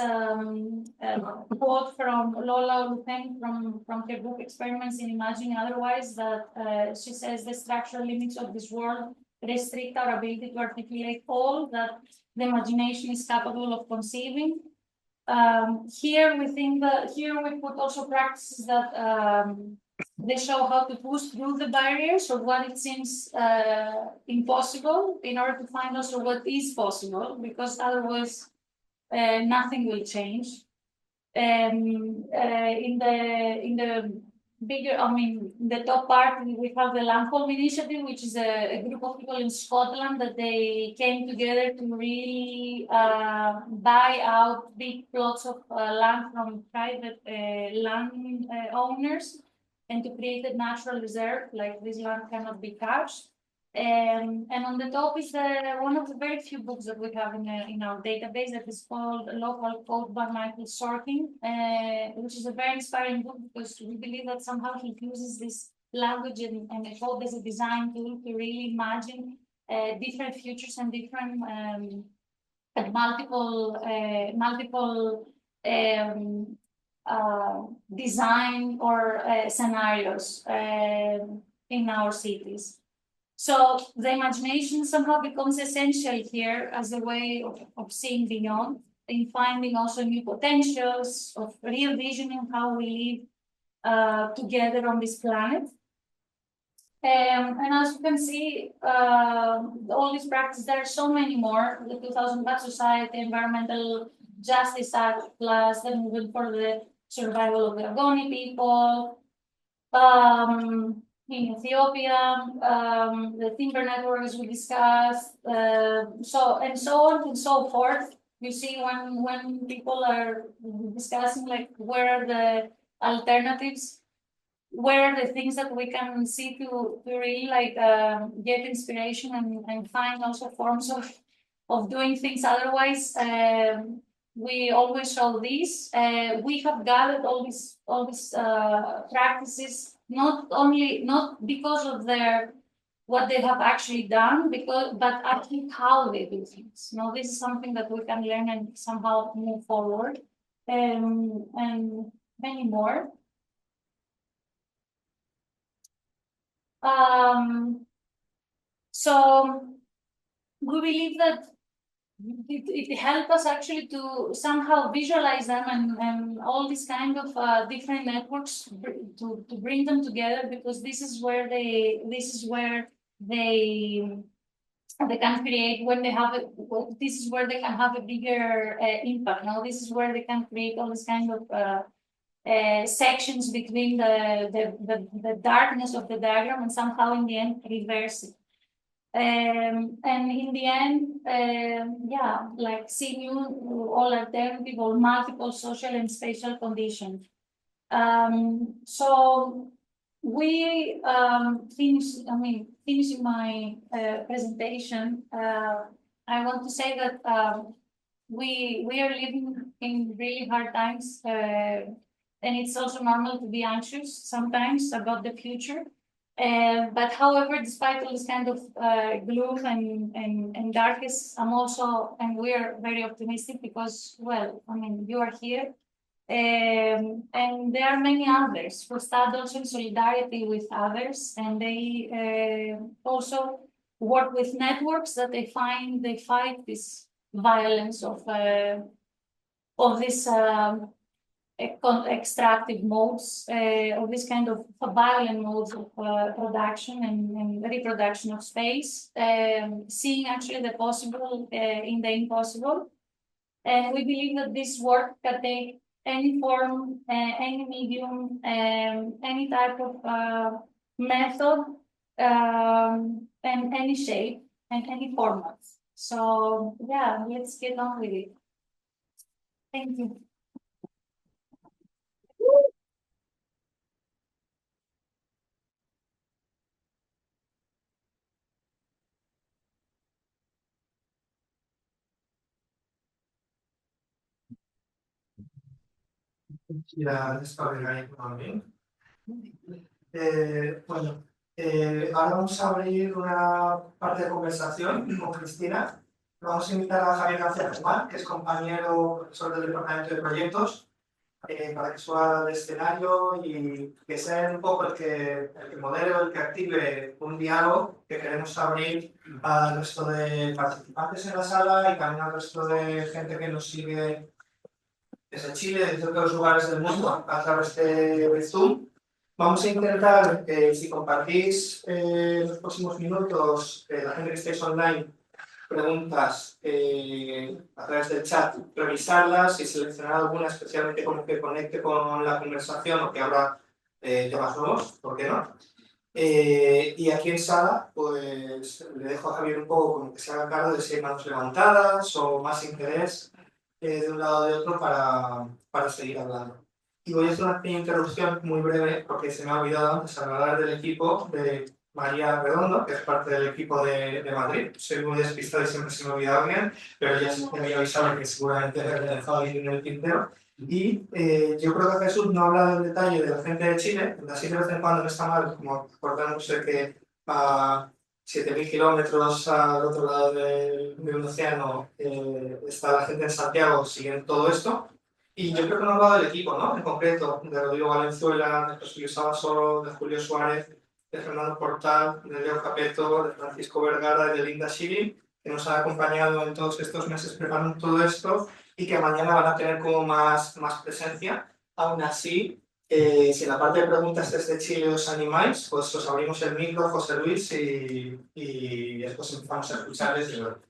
quote from Lola Lupin from her book Experiments in Imagining Otherwise, that she says the structural limits of this world restrict our ability to articulate all that the imagination is capable of conceiving. Here we put also practices that they show how to push through the barriers of what it seems impossible in order to find also what is possible, because otherwise nothing will change. In the bigger, the top part, we have the Landholm Initiative, which is a group of people in Scotland that they came together to really buy out big plots of land from private land owners, and to create a natural reserve, like this land cannot be touched. And on the top is one of the very few books that we have in our database, that is called Local Code by Michael Sorkin, which is a very inspiring book, because we believe that somehow he uses this language and the code as a design tool to really imagine different futures and different multiple design or scenarios in our cities. So the imagination somehow becomes essential here as a way of seeing beyond, in finding also new potentials, of real visioning how we live together on this planet. And as you can see, all these practices, there are so many more. The 2000 Bad Society, Environmental Justice Act, plus the movement for the survival of the Ogoni people. In Ethiopia, the timber network, as we discussed, so on and so forth. You see, when people are discussing like where are the alternatives, where are the things that we can see to really like get inspiration and find also forms of doing things otherwise. We always show this. We have gathered all these practices, not because of what they have actually done, but actually how they do things. Now, this is something that we can learn and somehow move forward, and many more. So we believe that it helped us actually to somehow visualize them and all these kind of different networks to bring them together, because this is where they can create, when they have this is where they can have a bigger impact. Now this is where they can create all this kind of sections between the darkness of the diagram and somehow in the end reverse it. And in the end, yeah, like see new all alternative or multiple social and spatial conditions. So we finishing my presentation, I want to say that we are living in really hard times, and it's also normal to be anxious sometimes about the future. But however, despite all this kind of gloom and darkness, and we're very optimistic because, well, you are here. And there are many others who stand also in solidarity with others, and they also work with networks that they fight this violence of this extractive modes, or this kind of violent modes of production and reproduction of space, seeing actually the possible in the impossible. And we believe that this work can take any form, any medium, any type of method and any shape and any format. So yeah, let's get on with it. Thank you. Bueno, ahora vamos a abrir una parte de conversación con Cristina. Vamos a invitar a Javier García Guzmán, que es compañero profesor del Departamento de Proyectos, para que suba al escenario y que sea un poco el que modere o el que active un diálogo que queremos abrir al resto de participantes en la sala y también al resto de gente que nos sigue desde Chile, desde otros lugares del mundo, a través de Zoom. Vamos a intentar, si compartís en los próximos minutos, la gente que estéis online, preguntas a través del chat, revisarlas y seleccionar alguna especialmente como que conecte con la conversación o que abra temas nuevos, ¿por qué no? Y aquí en sala, pues le dejo a Javier un poco como que se haga cargo de si hay manos levantadas o más interés de un lado o de otro para seguir hablando. Y voy a hacer una pequeña interrupción muy breve porque se me ha olvidado antes hablar del equipo de María Redondo, que es parte del equipo de Madrid. Soy muy despistado y siempre se me olvida alguien, pero ya se me había avisado que seguramente he dejado ahí en el tintero. Y yo creo que Jesús no habla en detalle de la gente de Chile, así de vez en cuando no está mal, como acordándose que a 7.000 kilómetros al otro lado de un océano está la gente en Santiago siguiendo todo esto. Y yo creo que no hablaba del equipo, ¿no? En concreto, de Rodrigo Valenzuela, de José Luis Sabasolo, de Julio Suárez, de Fernando Portal, de Leo Capeto, de Francisco Vergara y de Linda Schiri, que nos han acompañado en todos estos meses preparando todo esto y que mañana van a tener como más presencia. Aún así, si en la parte de preguntas desde Chile os animáis, pues os abrimos el micro, José Luis, y después empezamos a escuchar desde luego.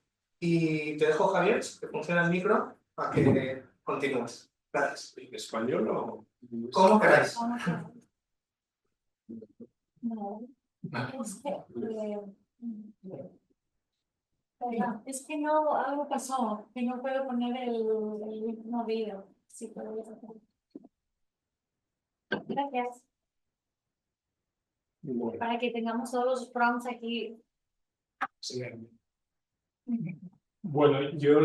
Y te dejo, Javier, que funciona el micro para que continúes. Gracias. ¿En español o...? Como queráis. No, es que no, algo pasó, que no puedo poner el mismo video. Sí, puedo hacer. Gracias. Bueno, Para que tengamos todos los prompts aquí. sí. Bueno, yo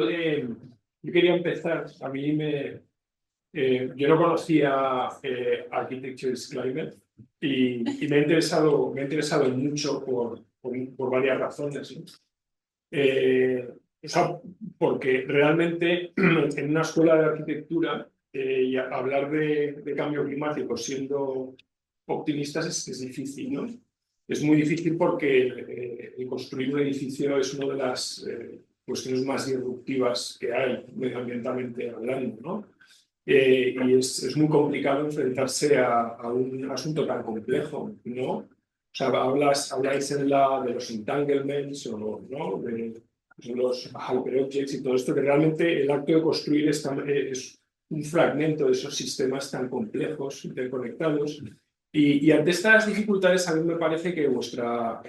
quería empezar, a mí yo no conocía Architecture is Climate y me ha interesado mucho por varias razones, ¿no? O sea, porque realmente en una escuela de arquitectura y hablar de cambio climático siendo optimistas es difícil, ¿no? Es muy difícil porque el construir un edificio es una de las cuestiones más disruptivas que hay medioambientalmente hablando, ¿no? Y es muy complicado enfrentarse a un asunto tan complejo, ¿no? O sea, habláis de los entanglements o ¿no? de los hyperobjects y todo esto, que realmente el acto de construir es un fragmento de esos sistemas tan complejos, interconectados. Y ante estas dificultades, a mí me parece que vuestro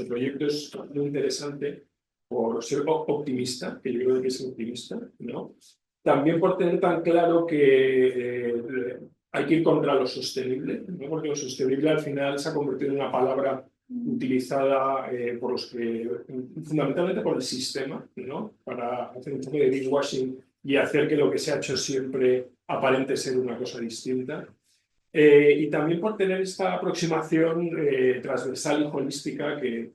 proyecto es muy interesante por ser optimista, que yo creo que es optimista, ¿no? También por tener tan claro que hay que ir contra lo sostenible, ¿no? Porque lo sostenible al final se ha convertido en una palabra utilizada por los que, fundamentalmente por el sistema, ¿no? Para hacer un poco de greenwashing y hacer que lo que se ha hecho siempre aparente ser una cosa distinta. Y también por tener esta aproximación transversal y holística que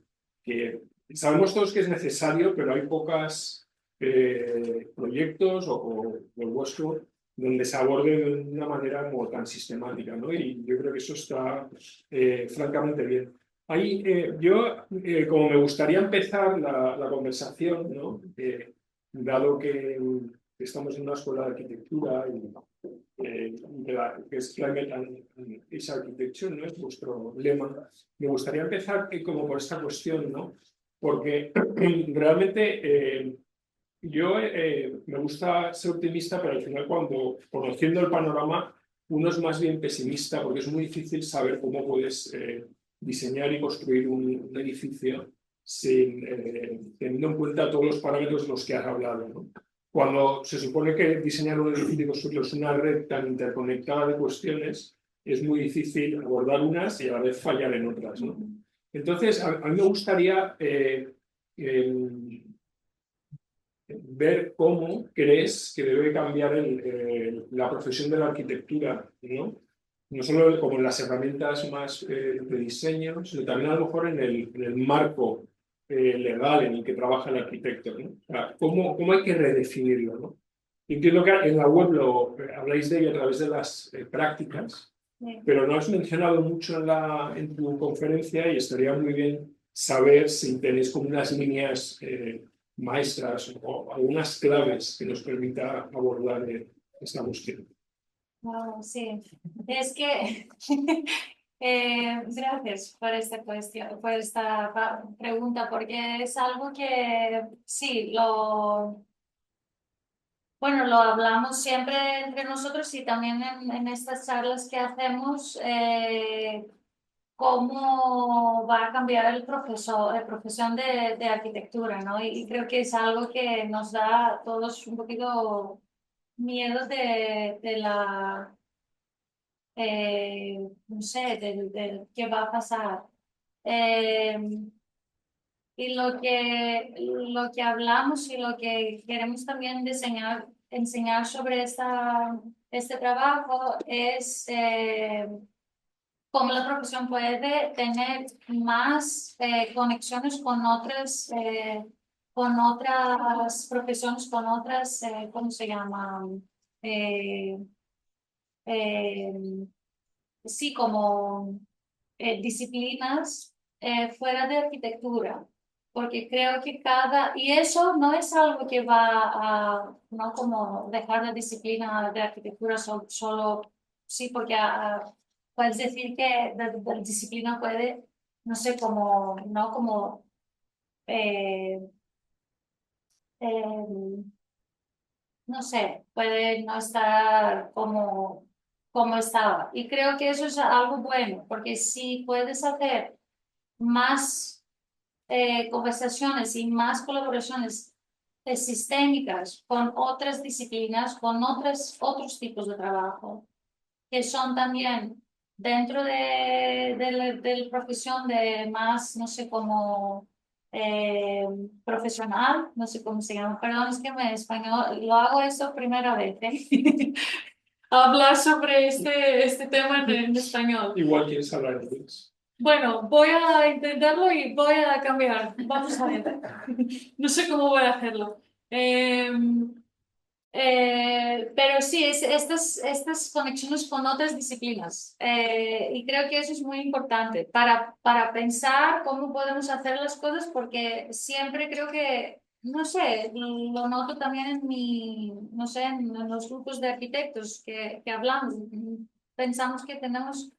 sabemos todos que es necesario, pero hay pocos proyectos o el vuestro donde se aborde de una manera como tan sistemática, ¿no? Y yo creo que eso está francamente bien. Ahí, como me gustaría empezar la conversación, ¿no? Dado que estamos en una escuela de arquitectura y que es Climate and Architecture, ¿no? Es vuestro lema. Me gustaría empezar como por esta cuestión, ¿no? Porque realmente yo me gusta ser optimista, pero al final conociendo el panorama, uno es más bien pesimista, porque es muy difícil saber cómo puedes diseñar y construir un edificio teniendo en cuenta todos los parámetros de los que has hablado, ¿no? Cuando se supone que diseñar un edificio y construirlo es una red tan interconectada de cuestiones, es muy difícil abordar unas y a la vez fallar en otras, ¿no? Entonces, a mí me gustaría ver cómo crees que debe cambiar la profesión de la arquitectura, ¿no? No solo como en las herramientas más de diseño, sino también a lo mejor en el marco legal en el que trabaja el arquitecto, ¿no? O sea, ¿cómo hay que redefinirlo, ¿no? Entiendo que en la web habláis de ello a través de las prácticas, pero no has mencionado mucho en tu conferencia y estaría muy bien saber si tenéis como unas líneas maestras o algunas claves que nos permita abordar esta cuestión. Wow, sí, es que gracias por esta cuestión, por esta pregunta, porque es algo que sí, bueno, lo hablamos siempre entre nosotros y también en estas charlas que hacemos, cómo va a cambiar la profesión de arquitectura, ¿no? Y creo que es algo que nos da a todos un poquito miedo de la no sé, del qué va a pasar. Eh, y lo que hablamos y lo que queremos también enseñar sobre este trabajo es cómo la profesión puede tener más conexiones con otras profesiones, con otras, ¿cómo se llama? Eh, eh, sí, como disciplinas fuera de arquitectura, porque creo que y eso no es algo que va a, no como dejar la disciplina de arquitectura solo, sí, porque puedes decir que la disciplina puede, no sé, como, no como, eh, eh, no sé, puede no estar como estaba. Y creo que eso es algo bueno, porque si puedes hacer más conversaciones y más colaboraciones sistémicas con otras disciplinas, con otros tipos de trabajo, que son también dentro de la profesión de más, no sé cómo, profesional, no sé cómo se llama, perdón, es que en español lo hago eso primera vez, ¿eh? Hablar sobre este tema en español. Igual quieres hablar en inglés. Bueno, voy a intentarlo y voy a cambiar. Vamos a ver. No sé cómo voy a hacerlo. Pero sí, estas conexiones con otras disciplinas. Y creo que eso es muy importante para pensar cómo podemos hacer las cosas, porque siempre creo que, no sé, lo noto también no sé, en los grupos de arquitectos que hablamos. Pensamos que tenemos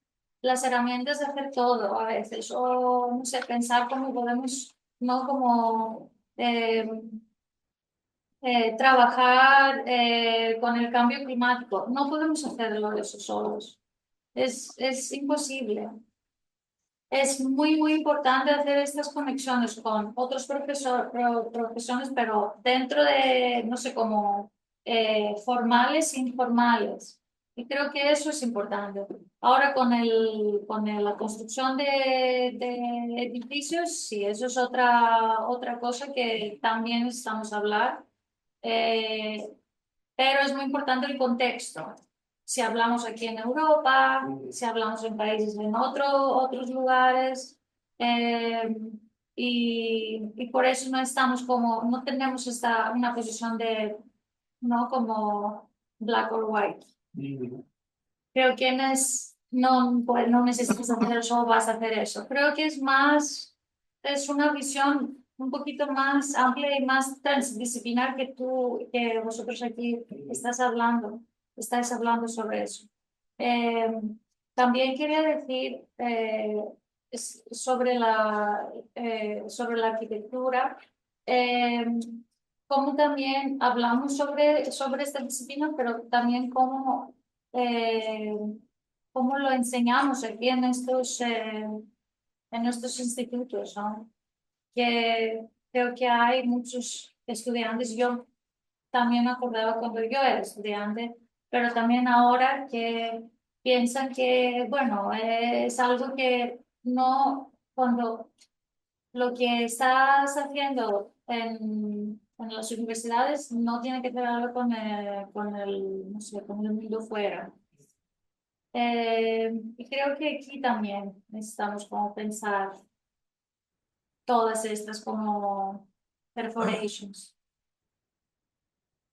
las herramientas de hacer todo a veces, o no sé, pensar cómo podemos, no como trabajar con el cambio climático. No podemos hacerlo eso solos. Es imposible. Es muy importante hacer estas conexiones con otros profesores, pero dentro de, no sé, como formales e informales. Y creo que eso es importante. Ahora con la construcción de edificios, sí, eso es otra cosa que también necesitamos hablar. Eh, pero es muy importante el contexto. Si hablamos aquí en Europa, si hablamos en países en otros lugares, eh, y por eso no tenemos una posición no como black or white. Creo que no necesitas hacer eso o vas a hacer eso. Creo que es una visión un poquito más amplia y más transdisciplinar que vosotros aquí estáis hablando sobre eso. Eh, También quería decir sobre la arquitectura, eh, cómo también hablamos sobre esta disciplina, pero también eh, cómo lo enseñamos aquí nuestros institutos, ¿no? Que creo que hay muchos estudiantes, yo también me acordaba cuando yo era estudiante, pero también ahora que piensan que, bueno, es algo que no, cuando lo que estás haciendo en las universidades no tiene que ver algo no sé, con el mundo fuera. Y creo que aquí también necesitamos como pensar todas estas como perforations.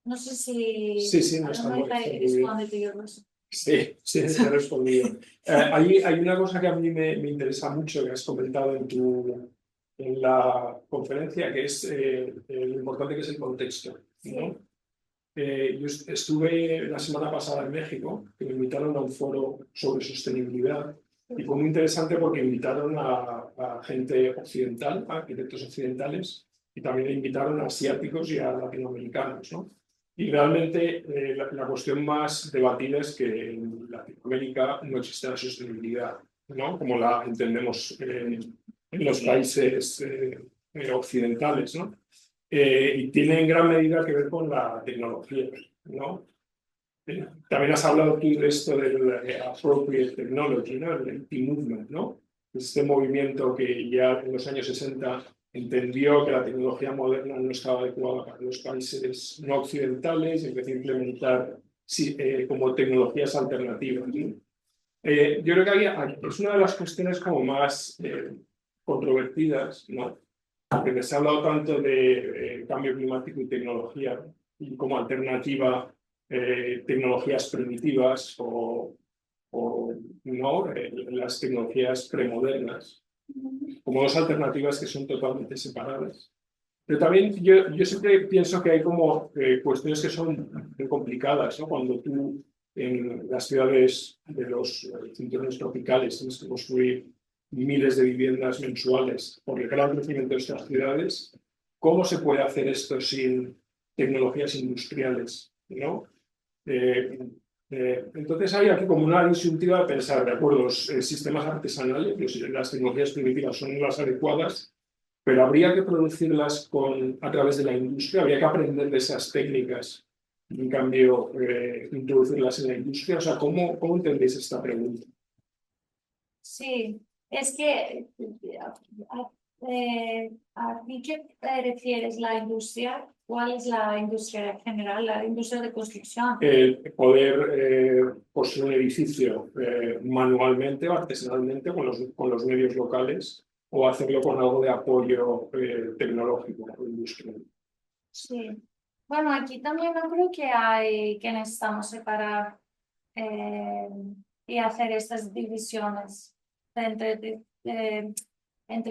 No sé si Sí, no a está lo muy, mejor está muy bien. responde to your question. Sí, te he respondido. Hay una cosa que a mí me interesa mucho que has comentado en la conferencia, que es lo importante que es el contexto, ¿no? Yo estuve la semana pasada en México, que me invitaron a un foro sobre sostenibilidad, y fue muy interesante porque invitaron a gente occidental, a arquitectos occidentales, y también invitaron a asiáticos y a latinoamericanos, ¿no? Y realmente la cuestión más debatida es que en Latinoamérica no existe la sostenibilidad, ¿no? Como la entendemos en los países occidentales, ¿no? Y tiene en gran medida que ver con la tecnología, ¿no? También has hablado tú de esto del appropriate technology, ¿no? El T-movement, ¿no? Este movimiento que ya en los años 60 entendió que la tecnología moderna no estaba adecuada para los países no occidentales y empezó a implementar como tecnologías alternativas, ¿no? Yo creo que es una de las cuestiones como más controvertidas, ¿no? Porque se ha hablado tanto de cambio climático y tecnología y como alternativa tecnologías primitivas o no, las tecnologías premodernas, como dos alternativas que son totalmente separadas. Pero también yo siempre pienso que hay como cuestiones que son muy complicadas, ¿no? Cuando tú en las ciudades de los cinturones tropicales tienes que construir miles de viviendas mensuales por el gran crecimiento de estas ciudades, ¿cómo se puede hacer esto sin tecnologías industriales, ¿no? Entonces hay aquí como una disyuntiva de pensar, de acuerdo, los sistemas artesanales, las tecnologías primitivas son las adecuadas, pero habría que producirlas a través de la industria, habría que aprender de esas técnicas y en cambio introducirlas en la industria. O sea, ¿cómo entendéis esta pregunta? Sí, es que ¿a qué te refieres la industria? ¿Cuál es la industria en general? La industria de construcción. Poder construir un edificio manualmente o artesanalmente con los medios locales o hacerlo con algo de apoyo tecnológico o industrial. Sí. Bueno, aquí también no creo que necesitamos separar y hacer estas divisiones entre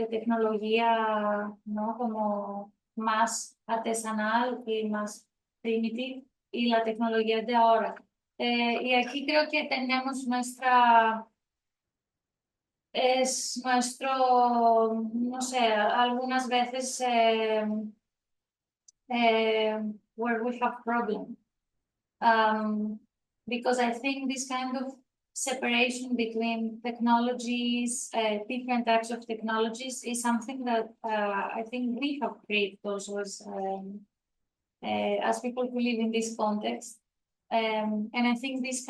tecnología, ¿no? Como más artesanal y más primitiva y la tecnología de ahora. Y aquí creo que tenemos no sé, algunas veces where we have problem. Because I think this kind of separation between technologies, different types of technologies, is something that I think we have created also as people who live in this context. And I think this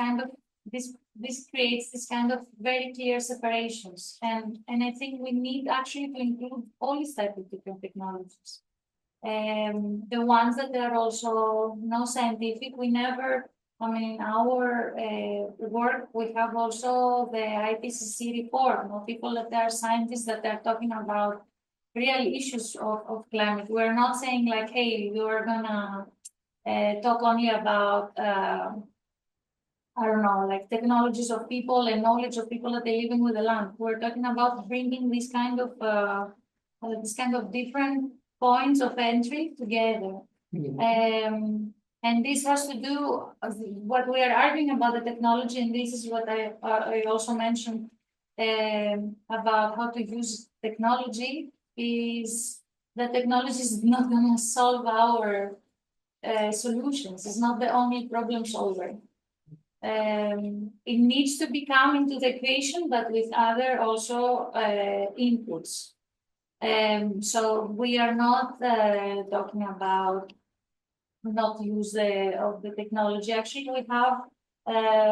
creates this kind of very clear separations. And I think we need actually to include all these types of different technologies. The ones that are also no scientific, we never, I mean, in our work, we have also the IPCC report, people that are scientists that are talking about real issues of climate. We're not saying like, hey, you're gonna talk only about, I don't know, like technologies of people and knowledge of people that are living with the land. We're talking about bringing this kind of different points of entry together. And this has to do what we are arguing about the technology, and this is what I also mentioned about how to use technology, is that technology is not going to solve our solutions. It's not the only problem solver. it needs to become into the equation, but with other also inputs. So we are not talking about not use of the technology. Actually, we have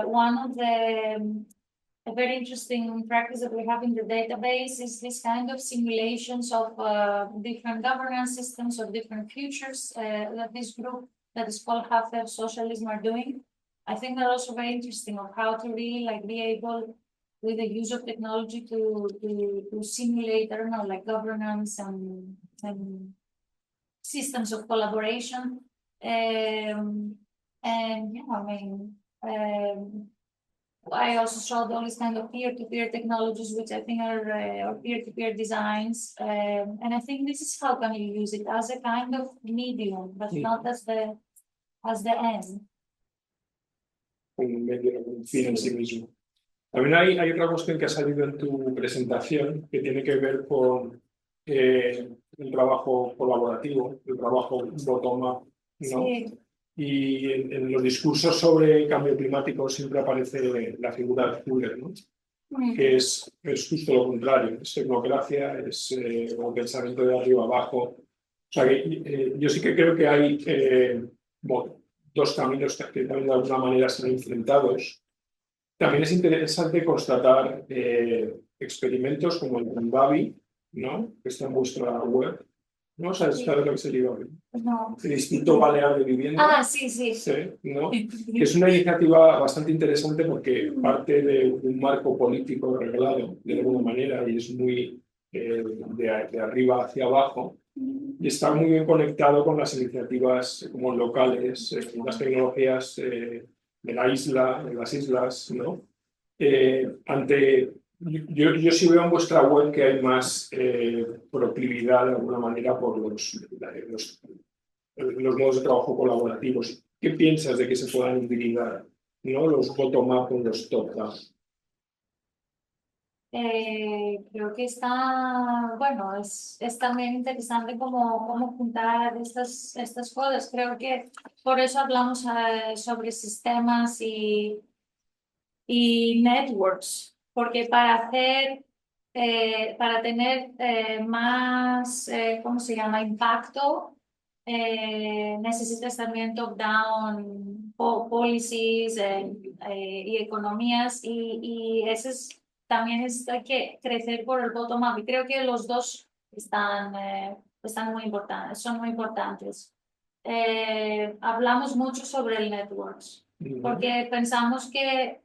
one of the a very interesting practice that we have in the database is this kind of simulations of different governance systems of different futures that this group that is called Half of Socialism are doing. I think they're also very interesting of how to really like be able with the use of technology to simulate, I don't know, like governance and systems of collaboration. And yeah, I mean, I also showed all these kind of peer-to-peer technologies, which I think are peer-to-peer designs. And I think this is how can you use it as a kind of medium, but not as the end. Un medio, un fin en sí mismo. También hay otra cuestión que ha salido en tu presentación que tiene que ver con el trabajo colaborativo, el trabajo bottom-up, ¿no? Sí. Y en los discursos sobre cambio climático siempre aparece la figura de Fuller, ¿no? Que es justo lo contrario, es tecnocracia, es un pensamiento de arriba abajo. O sea, que, yo sí que creo que hay dos caminos que también de alguna manera están enfrentados. También es interesante constatar experimentos como el Babi, ¿no? Que está en vuestra web. ¿No sabes lo que es el IBABI? No. El Instituto Balear de Vivienda. Ah, sí, sí. Sí, ¿no? Que es una iniciativa bastante interesante porque parte de un marco político reglado de alguna manera y es muy de arriba hacia abajo y está muy bien conectado con las iniciativas como locales, las tecnologías de la isla, de las islas, ¿no? Yo sí veo en vuestra web que hay más proclividad de alguna manera por los modos de trabajo colaborativos. ¿Qué piensas de que se puedan hibridar, ¿no? Los bottom-up con los top-down? Creo que está, bueno, es también interesante cómo juntar estas cosas. Creo que por eso hablamos sobre sistemas y networks, porque para tener más, ¿cómo se llama?, impacto, necesitas también top-down policies y economías y ese también hay que crecer por el bottom-up y creo que los dos están muy importantes, son muy importantes. Hablamos mucho sobre el networks porque pensamos que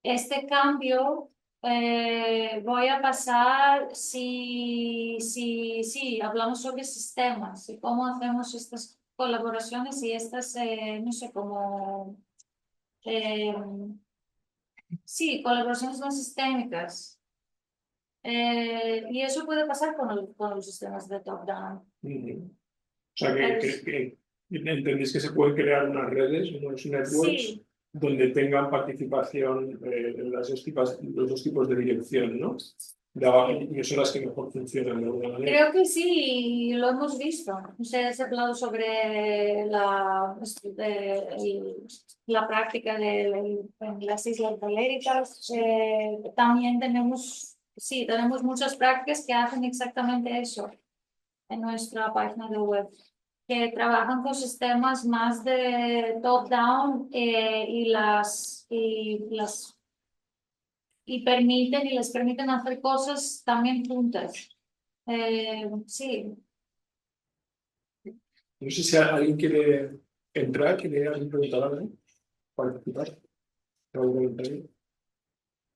este cambio voy a pasar si hablamos sobre sistemas y cómo hacemos estas colaboraciones y estas, no sé, como, sí, colaboraciones no sistémicas. Y eso puede pasar con los sistemas de top-down. O sea, que entendéis que se pueden crear unas redes, unos networks, sí, donde tengan participación los dos tipos de dirección, ¿no? Y son las que mejor funcionan de alguna manera. Creo que sí, lo hemos visto. Ustedes han hablado sobre la práctica en las Islas Baleáricas. También tenemos muchas prácticas que hacen exactamente eso en nuestra página de web, que trabajan con sistemas más de top-down y les permiten hacer cosas también juntas. Sí. No sé si alguien quiere entrar, quiere alguien preguntar algo, participar.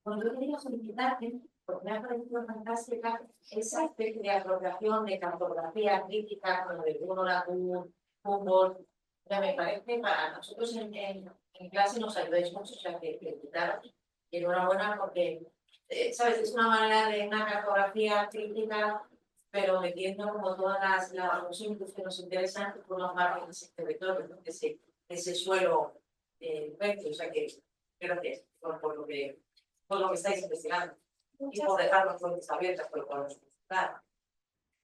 Cuando yo quería solicitarte, porque me ha parecido fantástica esa especie de apropiación de cartografía crítica con lo de Bruno Latour, Humboldt, ya me parece para nosotros en clase nos ayudáis mucho, o sea que felicitaros y enhorabuena porque, ¿sabes? Es una manera de una cartografía crítica, pero metiendo como todas los inputs que nos interesan por unos márgenes ese territorio, ¿no? ese suelo recto, o sea que gracias por lo que estáis investigando y por dejar las fuentes abiertas por lo que podemos investigar.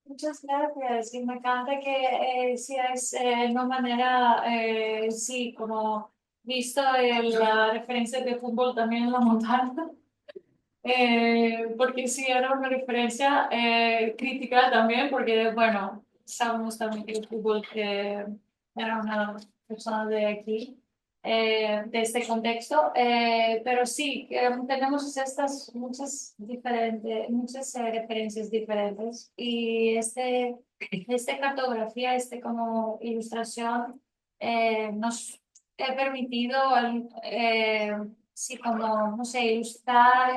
Muchas gracias y me encanta que sea una manera, sí, como visto la referencia de fútbol también en la montaña. Porque sí, era una referencia crítica también, porque, bueno, sabemos también que el fútbol era una persona de aquí, de este contexto, pero sí, tenemos estas muchas referencias diferentes y esta cartografía, como ilustración, nos ha permitido sí, como, no sé, ilustrar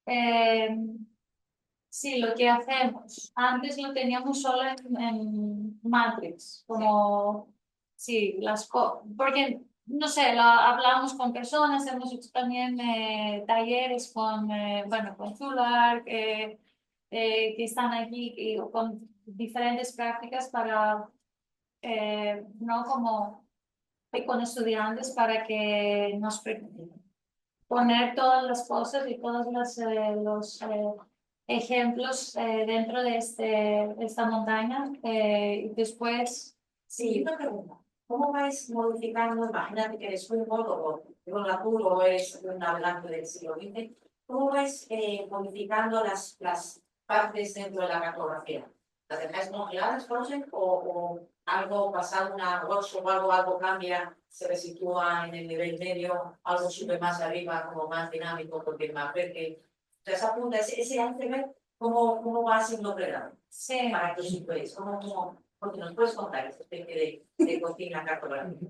eh, sí, lo que hacemos. Antes lo teníamos solo en Matrix, como, sí, porque, no sé, hablamos con personas, hemos hecho también talleres bueno, con Zular, que están aquí, con diferentes prácticas para, ¿no? Como, y con estudiantes para que nos poner todas las cosas y todos los ejemplos dentro de esta montaña. Y después, Sí, una pregunta. ¿Cómo vais modificando? Imagínate que eres un o un Latour o eres un navegante del siglo XX. ¿Cómo vais modificando las partes dentro de la cartografía? ¿Las dejáis congeladas, frozen, o algo pasado una workshop o algo cambia, se resitúa en el nivel medio, algo sube más arriba, como más dinámico, porque más ver que esa punta, ese iceberg, ¿cómo va siendo plegado? sí. Para que os situéis, porque nos puedes contar esta especie de cocina cartográfica.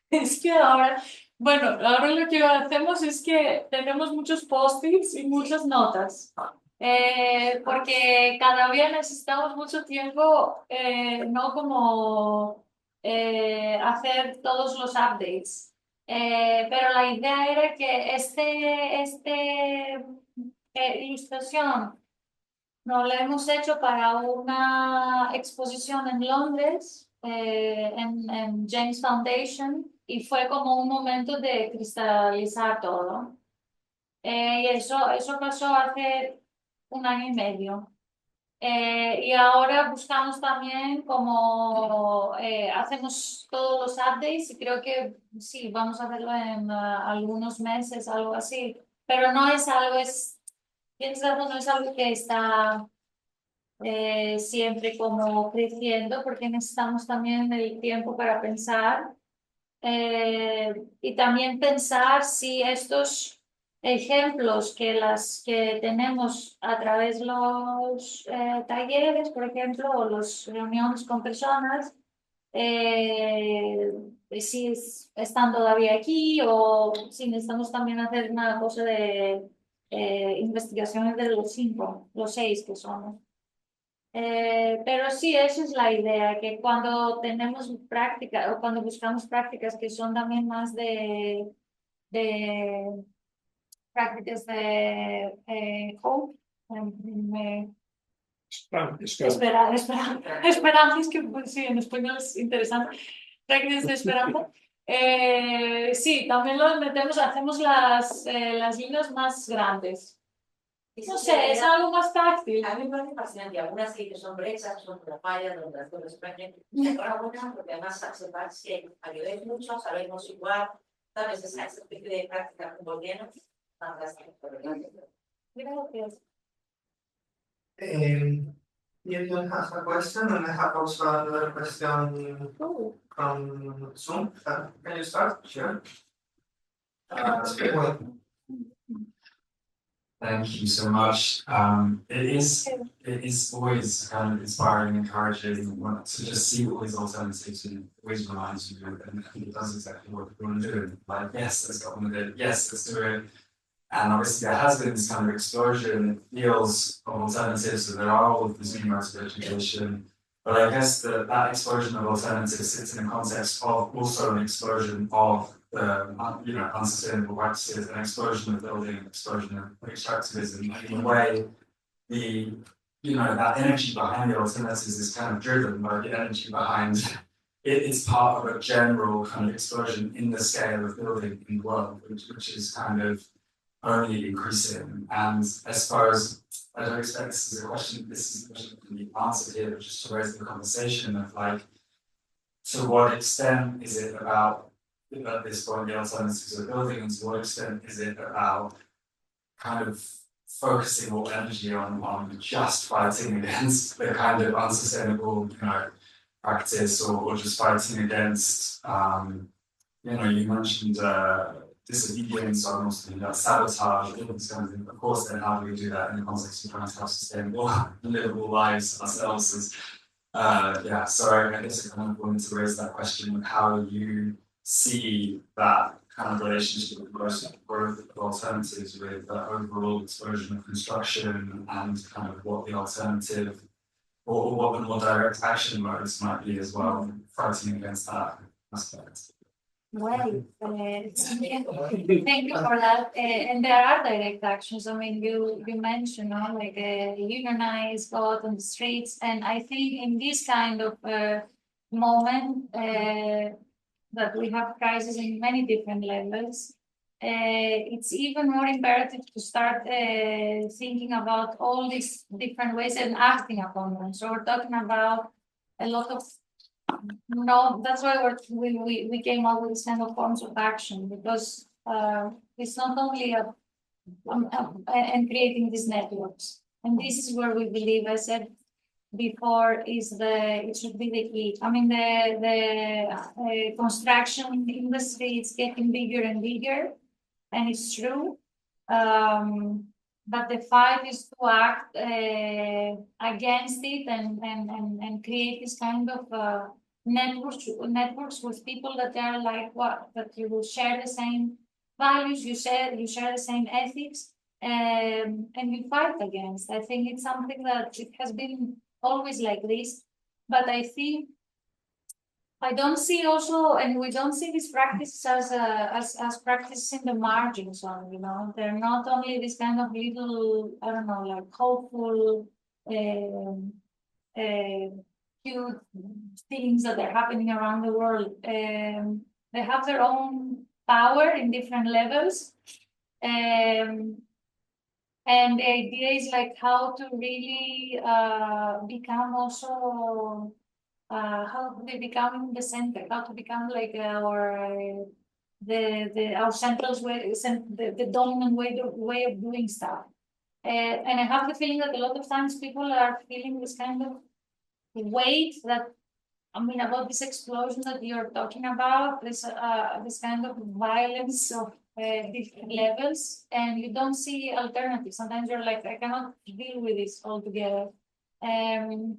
Es que ahora, bueno, ahora lo que hacemos es que tenemos muchos post-its y muchas notas. Porque cada día necesitamos mucho tiempo, no como hacer todos los updates. Pero la idea era que ilustración no la hemos hecho para una exposición en Londres, en James Foundation, y fue como un momento de cristalizar todo. Y eso pasó hace un año y medio. Y ahora buscamos también como hacemos todos los updates y creo que sí, vamos a hacerlo en algunos meses, algo así. Pero no es algo, no es algo que está siempre como creciendo porque necesitamos también el tiempo para pensar y también pensar si estos ejemplos las que tenemos a través de los talleres, por ejemplo, o las reuniones con personas, si están todavía aquí o si necesitamos también hacer una cosa de investigaciones de los 6 que somos. Pero sí, esa es la idea, que cuando tenemos práctica o cuando buscamos prácticas que son también más de prácticas de hope, esperanza, es que pues, sí, en español es interesante, prácticas de esperanza. Sí, también lo metemos, hacemos las líneas más grandes. No sé, es algo más fácil. A mí me parece fascinante. Algunas sí que son brechas, son fallas, donde las cosas prenden. Algunas, porque además sepas que ayudáis mucho, sabemos igual, ¿sabes? Esa especie de práctica como llena. Fantástico. Gracias. Anyone has a question, and I have also another question from Zoom. Can you start? Sure. Well, thank you so much. It is always kind of inspiring and encouraging to just see all these alternatives, and always reminds you, and I think it does exactly what we want to do. Like, yes, let's go on with it. Yes, let's do it. And obviously there has been this kind of explosion, it feels, of alternatives, so there are all of these new modes of education. But I guess that explosion of alternatives sits in the context of also an explosion of unsustainable practices, an explosion of building, an explosion of extractivism. In a way, that energy behind the alternatives is kind of driven by the energy behind it's part of a general kind of explosion in the scale of building in the world, which is kind of only increasing. And as far as I don't expect this is a question that can be answered here, but just to raise the conversation of like, to what extent is it about at this point the alternatives are building, and to what extent is it about kind of focusing all energy on just fighting against the kind of unsustainable, practice, or just fighting against, you mentioned disobedience, almost sabotage, all these kind of things. Of course, then how do we do that in the context of trying to have sustainable, livable lives ourselves? So I guess I kind of wanted to raise that question of how you see that kind of relationship with growth of alternatives with the overall explosion of construction, and kind of what the alternative or what the more direct action modes might be as well, fighting against that aspect. Well, thank you for that. And there are direct actions. I mean, you mentioned, like unionize, go out on the streets, and I think in this kind of moment that we have crises in many different levels, it's even more imperative to start thinking about all these different ways and acting upon them. So we're talking about a lot of that's why we came up with this kind of forms of action, because it's not only and creating these networks, and this is where we believe, I said before, it should be the key. I mean, the construction industry is getting bigger and bigger, and it's true. But the fight is to act against it and create this kind of networks with people that are like that you will share the same values, you share the same ethics, and you fight against. I think it's something that it has been always like this, but I think I don't see also, and we don't see these practices as practices in the margins only, they're not only this kind of little, I don't know, like hopeful, cute things that are happening around the world. They have their own power in different levels. And the idea is like how to really become also how they become the center, how to become like our central way, the dominant way of doing stuff. And I have the feeling that a lot of times people are feeling this kind of weight that, I mean, about this explosion that you're talking about, this kind of violence of different levels, and you don't see alternatives. Sometimes you're like, I cannot deal with this altogether. And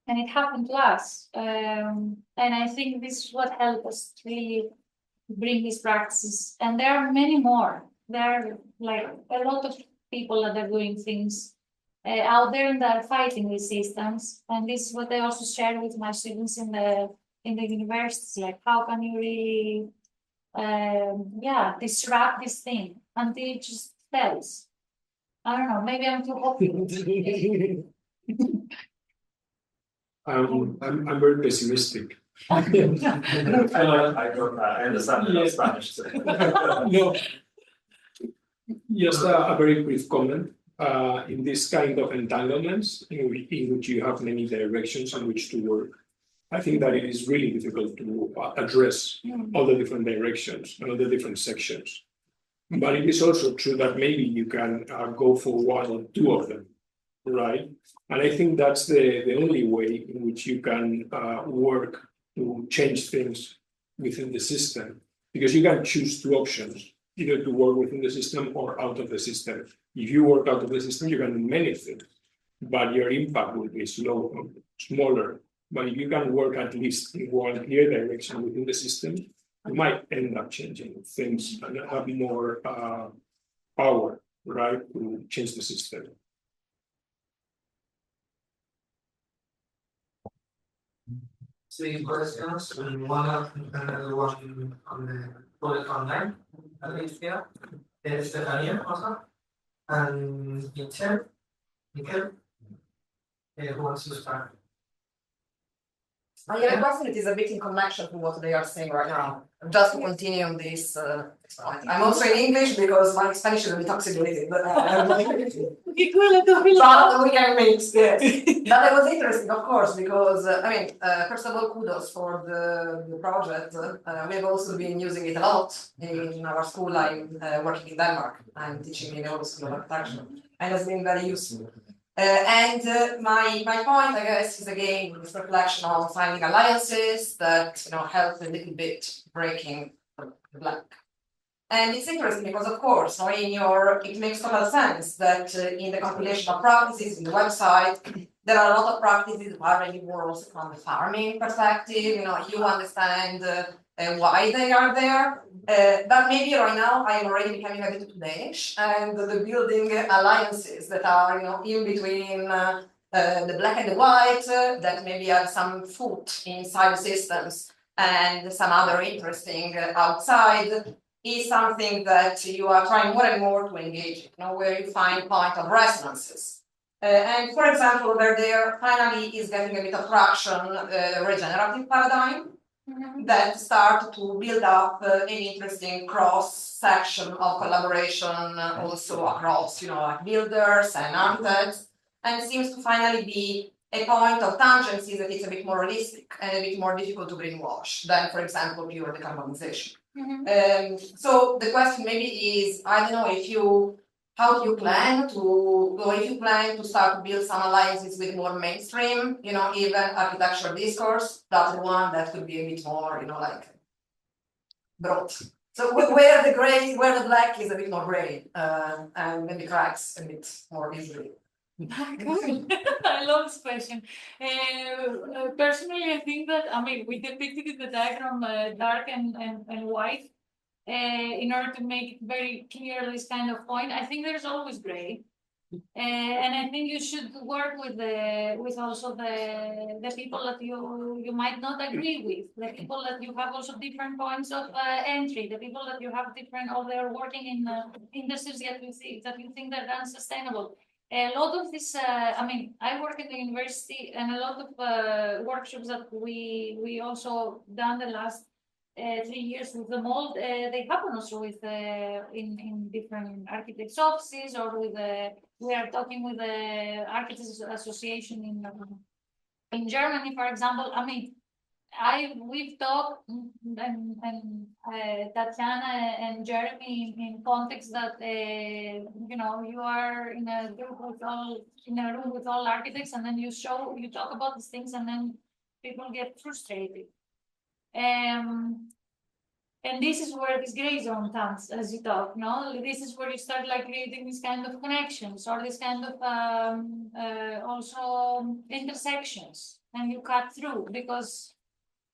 it happened to us. And I think this is what helped us to really bring these practices. And there are many more. There are like a lot of people that are doing things out there and that are fighting these systems. And this is what I also share with my students in the universities. Like, how can you really disrupt this thing until it just fails? I don't know, maybe I'm too hopeful. I'm very pessimistic. I got that. I understand that Spanish. No, just a very brief comment. In this kind of entanglements, in which you have many directions in which to work, I think that it is really difficult to address all the different directions and all the different sections. But it is also true that maybe you can go for one or two of them, right? And I think that's the only way in which you can work to change things within the system, because you can choose two options, either to work within the system or out of the system. If you work out of the system, you can do many things, but your impact will be smaller. But if you can work at least in one clear direction within the system, you might end up changing things and have more power, right, to change the system. Sí, questions. Another one on the bullet online, Alicia, Stefania also, and Mikel, who wants to start? I have a question that is a bit in connection to what they are saying right now. Just to continue on this point. I'm also in English because my Spanish is a bit oxygenated, but we can mix, yes. That was interesting, of course, because I mean, first of all, kudos for the project. We've also been using it a lot in our school. I'm working in Denmark. I'm teaching in our school of architecture, and it's been very useful. My point, I guess, is again this reflection on finding alliances that help a little bit breaking the blank. And it's interesting because, of course, it makes total sense that in the compilation of practices in the website, there are a lot of practices that are really more also from the farming perspective. You understand why they are there. But maybe right now I am already becoming a bit too Danish, and the building alliances that are in between the black and the white, that maybe have some foot inside the systems and some other interesting outside, is something that you are trying more and more to engage in, where you find point of resonances. And for example, over there finally is getting a bit of traction, regenerative paradigm, that start to build up an interesting cross-section of collaboration also across, like builders and architects, and seems to finally be a point of tangency that is a bit more realistic and a bit more difficult to greenwash than, for example, pure decarbonization. So the question maybe is, I don't know, how do you plan to, or if you plan to start to build some alliances with more mainstream, even architecture discourse, that's the one that could be a bit more, like broad. So where the gray, where the black is a bit more gray, and maybe cracks a bit more easily. I love this question. Personally, I think that, we depicted in the diagram dark and white in order to make it very clear this kind of point. I think there's always gray. And I think you should work with also the people that you might not agree with, the people that you have also different points of entry, the people that you have different, or they're working in industries that you think that are unsustainable. A lot of this, I work at the university, and a lot of workshops that we also done the last 3 years with the Mould, they happen also with in different architects' offices, or with we are talking with the Architects Association in Germany, for example. We've talked, and Tatiana and Jeremy in context that you are in a group in a room with all architects, and then you talk about these things, and then people get frustrated. And this is where this gray zone comes, as you talk. This is where you start creating this kind of connections, or this kind of also intersections, and you cut through, because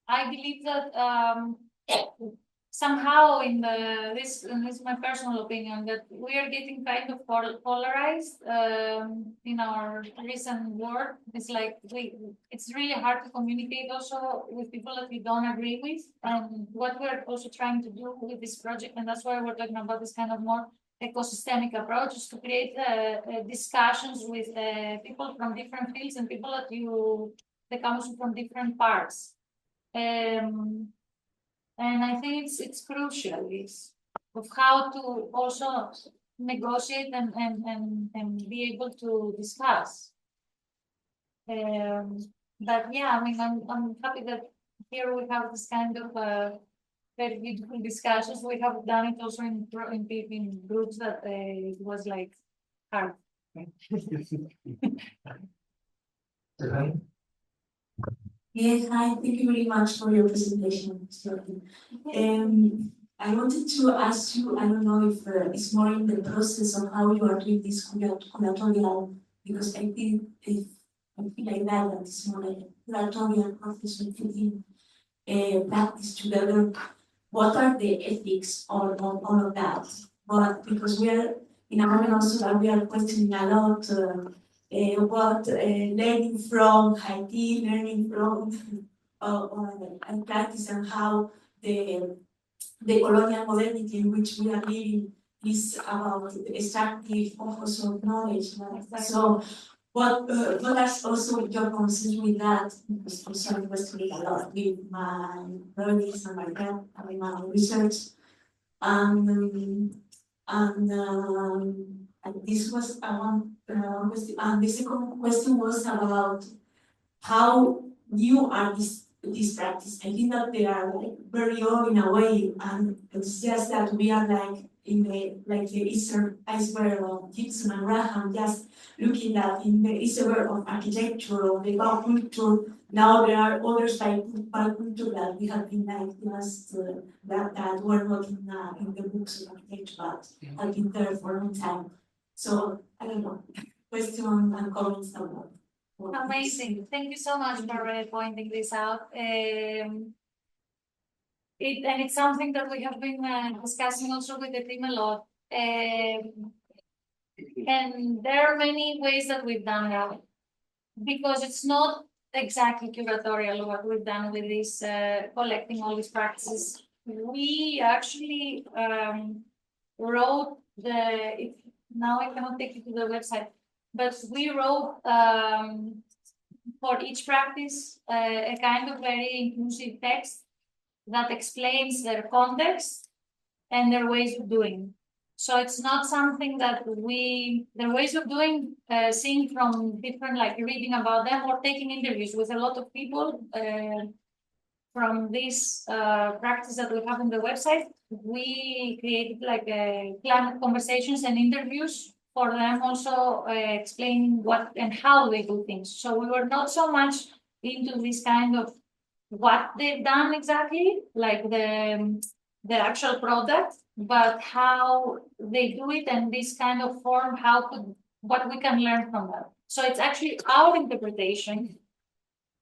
I believe that somehow this is my personal opinion, that we are getting kind of polarized in our recent world. It's it's really hard to communicate also with people that we don't agree with, and what we're also trying to do with this project, and that's why we're talking about this kind of more ecosystemic approach, is to create discussions with people from different fields and people that come also from different parts. And I think it's crucial of how to also negotiate and be able to discuss. But yeah, I'm happy that here we have this kind of very beautiful discussions. We have done it also in groups that it was hard. Yes, hi, thank you very much for your presentation. I wanted to ask you, I don't know if it's more in the process of how you are doing this curatorial, because I think I feel like that it's more like a curatorial process of putting practice together. What are the ethics of all of that? But because we are in a moment also that we are questioning a lot what learning from Haiti, learning from and practice, and how the colonial modernity in which we are living is about extractive focus of knowledge. Right? So what are also your concerns with that? Because also I was doing a lot with my projects and my research. And this was one question. And the second question was about how new are this practice. I think that they are like very old in a way, and it's just that we are like in the eastern iceberg of Gibson and Graham, just looking at in the iceberg of architecture, of the culture. Now there are others by culture that we have been like just that were not in the books of architecture, but have been there for a long time. So I don't know. Question and comments about. Amazing. Thank you so much for pointing this out. And it's something that we have been discussing also with the team a lot. And there are many ways that we've done that, because it's not exactly curatorial what we've done with this, collecting all these practices. We actually wrote now I cannot take you to the website, but we wrote for each practice a kind of very inclusive text that explains their context and their ways of doing. So it's not something that their ways of doing, seeing from different, like reading about them or taking interviews with a lot of people from this practice that we have on the website. We created like a plan of conversations and interviews for them, also explaining what and how they do things. So we were not so much into this kind of what they've done exactly, like the actual product, but how they do it and this kind of form, what we can learn from that. So it's actually our interpretation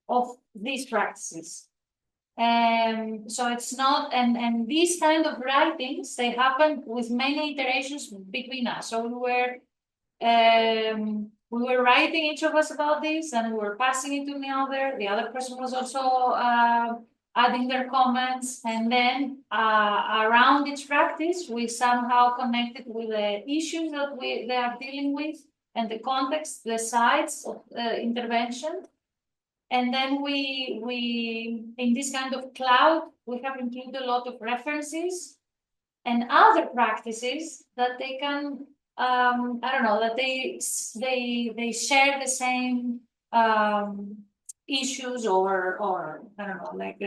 of these practices. So it's not, and these kind of writings, they happen with many iterations between us. So we were writing each of us about this, and we were passing it to the other. The other person was also adding their comments, and then around each practice, we somehow connected with the issues that they are dealing with, and the context, the sites of intervention. And then we in this kind of cloud, we have included a lot of references and other practices that they can, I don't know, that they share the same issues or I don't know, like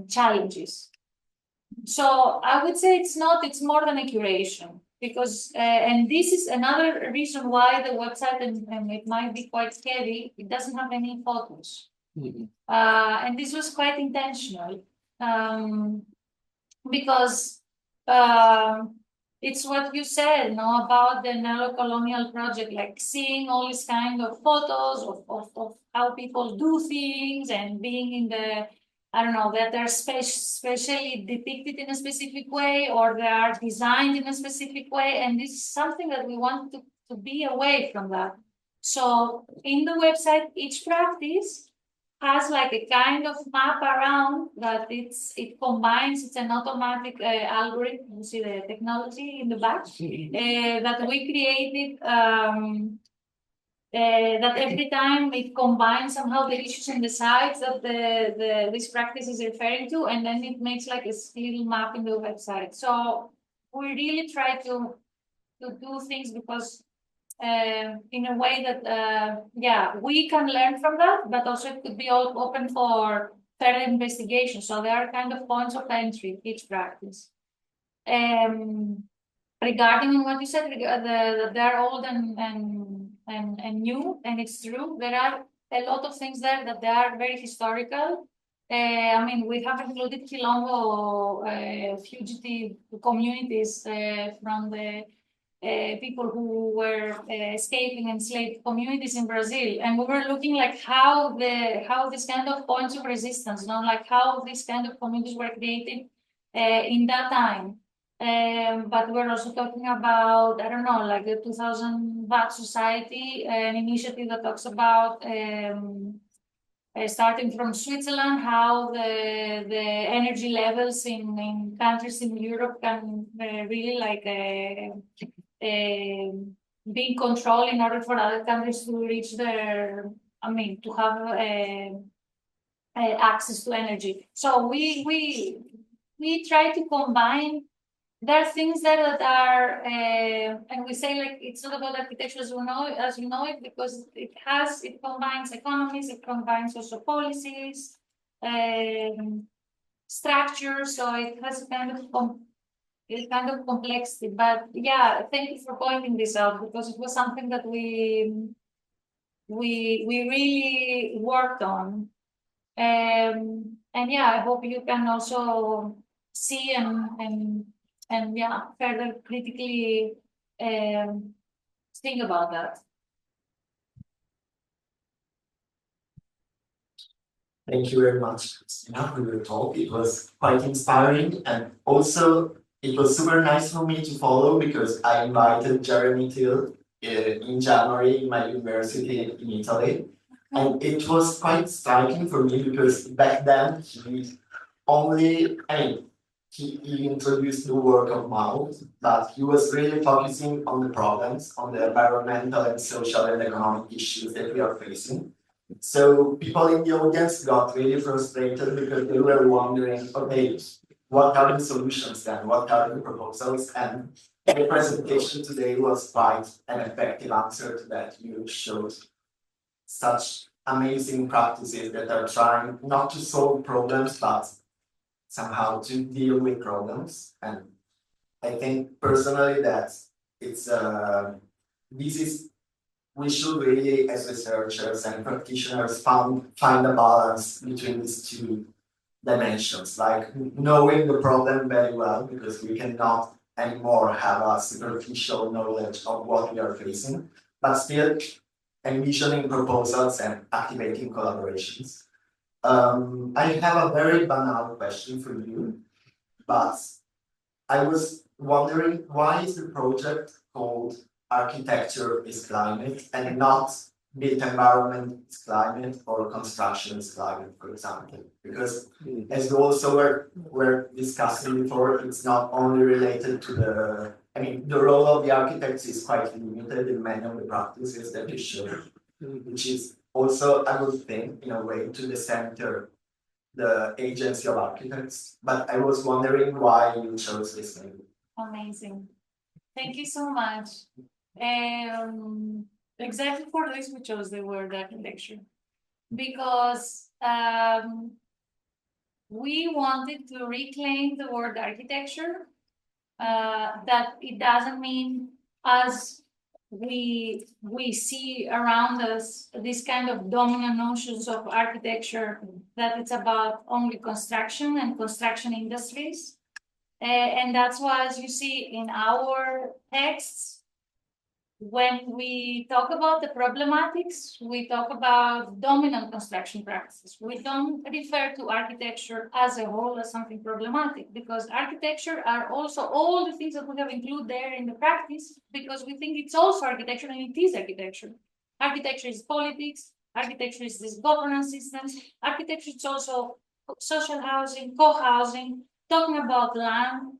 challenges. So I would say it's more than a curation. Because, and this is another reason why the website, and it might be quite heavy, it doesn't have any photos. Mm-hmm. And this was quite intentional, because it's what you said, about the neo-colonial project, like seeing all these kind of photos of how people do things and being in the, I don't know, that they're specially depicted in a specific way, or they are designed in a specific way. And this is something that we want to be away from that. So in the website, each practice has like a kind of map around that it combines, it's an automatic algorithm, you see the technology in the back, that we created, that every time it combines somehow the issues and the sites that this practice is referring to, and then it makes like a little map in the website. So we really try to do things because in a way that we can learn from that, but also it could be all open for further investigation. So there are kind of points of entry each practice. Regarding what you said, they're old and new, and it's true. There are a lot of things there that they are very historical. I mean, we have included Quilombo fugitive communities from the people who were escaping enslaved communities in Brazil, and we were looking like how this kind of points of resistance, like how these kind of communities were created in that time. But we're also talking about, I don't know, like the 2000 Watt Society, an initiative that talks about starting from Switzerland, how the energy levels in countries in Europe can really like being controlled in order for other countries to reach their, I mean, to have access to energy. So we try to combine. There are things that are, and we say like it's not about architecture as you know it, because it combines economies, it combines also policies, structure, so it has a kind of complexity. But yeah, thank you for pointing this out, because it was something that we really worked on. And yeah, I hope you can also see and yeah, further critically think about that. Thank you very much, Christina, for your talk. It was quite inspiring, and also it was super nice for me to follow because I invited Jeremy to in January in my university in Italy. And it was quite striking for me because back then he introduced the work of Mould, but he was really focusing on the problems, on the environmental and social and economic issues that we are facing. So people in the audience got really frustrated because they were wondering, okay, what are the solutions then? What are the proposals? And the presentation today was quite an effective answer to that. You showed such amazing practices that are trying not to solve problems, but somehow to deal with problems. And I think personally that it's we should really, as researchers and practitioners, find a balance between these two dimensions, like knowing the problem very well, because we cannot anymore have a superficial knowledge of what we are facing, but still envisioning proposals and activating collaborations. I have a very banal question for you, but I was wondering, why is the project called Architecture is Climate and not Built Environment is Climate or Construction is Climate, for example? Because as you also were discussing before, it's not only related to the role of the architects is quite limited in many of the practices that you showed, which is also, I would think, in a way, to the center the agency of architects. But I was wondering why you chose this name. Amazing. Thank you so much. Exactly for this we chose the word architecture, because we wanted to reclaim the word architecture, that it doesn't mean as we see around us this kind of dominant notions of architecture, that it's about only construction and construction industries. And that's why, as you see in our texts, when we talk about the problematics, we talk about dominant construction practices. We don't refer to architecture as a whole as something problematic, because architecture are also all the things that we have included there in the practice, because we think it's also architecture, and it is architecture. Architecture is politics, architecture is this governance systems, architecture is also social housing, co-housing, talking about land,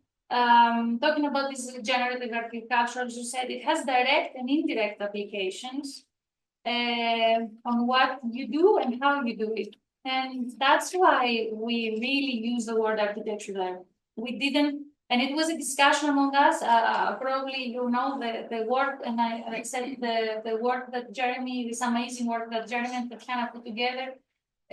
talking about this generative agriculture. As you said, it has direct and indirect applications on what you do and how you do it. And that's why we really use the word architecture there. We didn't, and it was a discussion among us. Probably you know the work, and I said the work that Jeremy, this amazing work that Jeremy and Tatiana put together.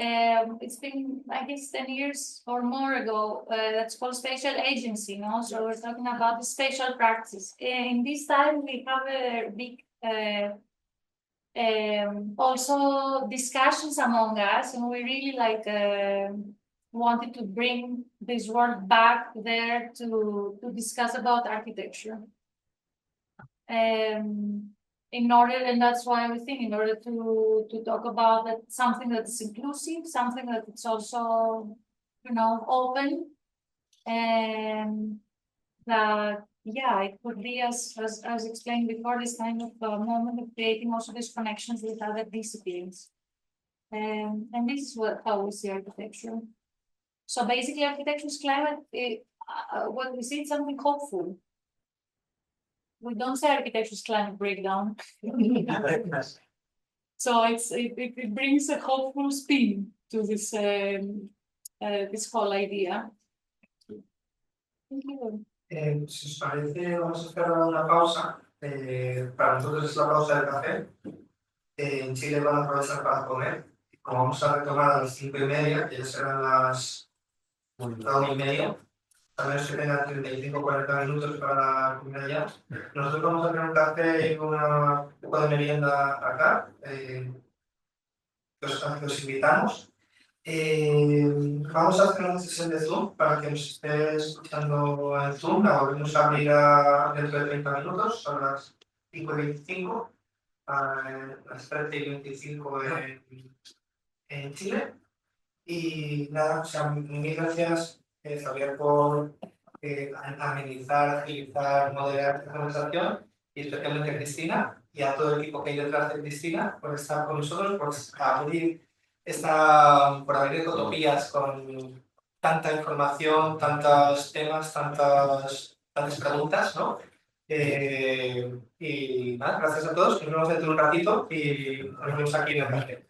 It's been, I guess, 10 years or more ago. That's called spatial agency, no? So we're talking about the spatial practice. In this time, we have a big also discussions among us, and we really wanted to bring this work back there to discuss about architecture. And that's why we think, in order to talk about that, something that's inclusive, something that it's also, open, and that, yeah, it could be, as explained before, this kind of moment of creating also these connections with other disciplines. And this is how we see architecture. So basically, architecture is climate. What we see is something hopeful. we don't say architecture's climate breakdown. So it brings a hopeful spin to this this whole idea. Thank you. Si os parece, vamos a hacer una pausa. Para nosotros es la pausa del café. En Chile van a aprovechar para comer. Como vamos a retomar a las 5:30, que ya serán las 1:30, a menos que tengan 35 o 40 minutos para comer ya. Nosotros vamos a hacer un café y un poco de merienda acá. Los invitamos. Vamos a hacer una sesión de Zoom para que nos esté escuchando en Zoom. La volvemos a abrir dentro de 30 minutos, son las 5:25, a las 13:25 en Chile. Y nada, o sea, mil gracias, Javier, por amenizar, agilizar, moderar esta conversación, y especialmente a Cristina y a todo el equipo que hay detrás de Cristina por estar con nosotros, por abrir Ecotopias con tanta información, tantos temas, tantas preguntas, ¿no? Y nada, gracias a todos, nos vemos dentro de un ratito y nos vemos aquí en el café.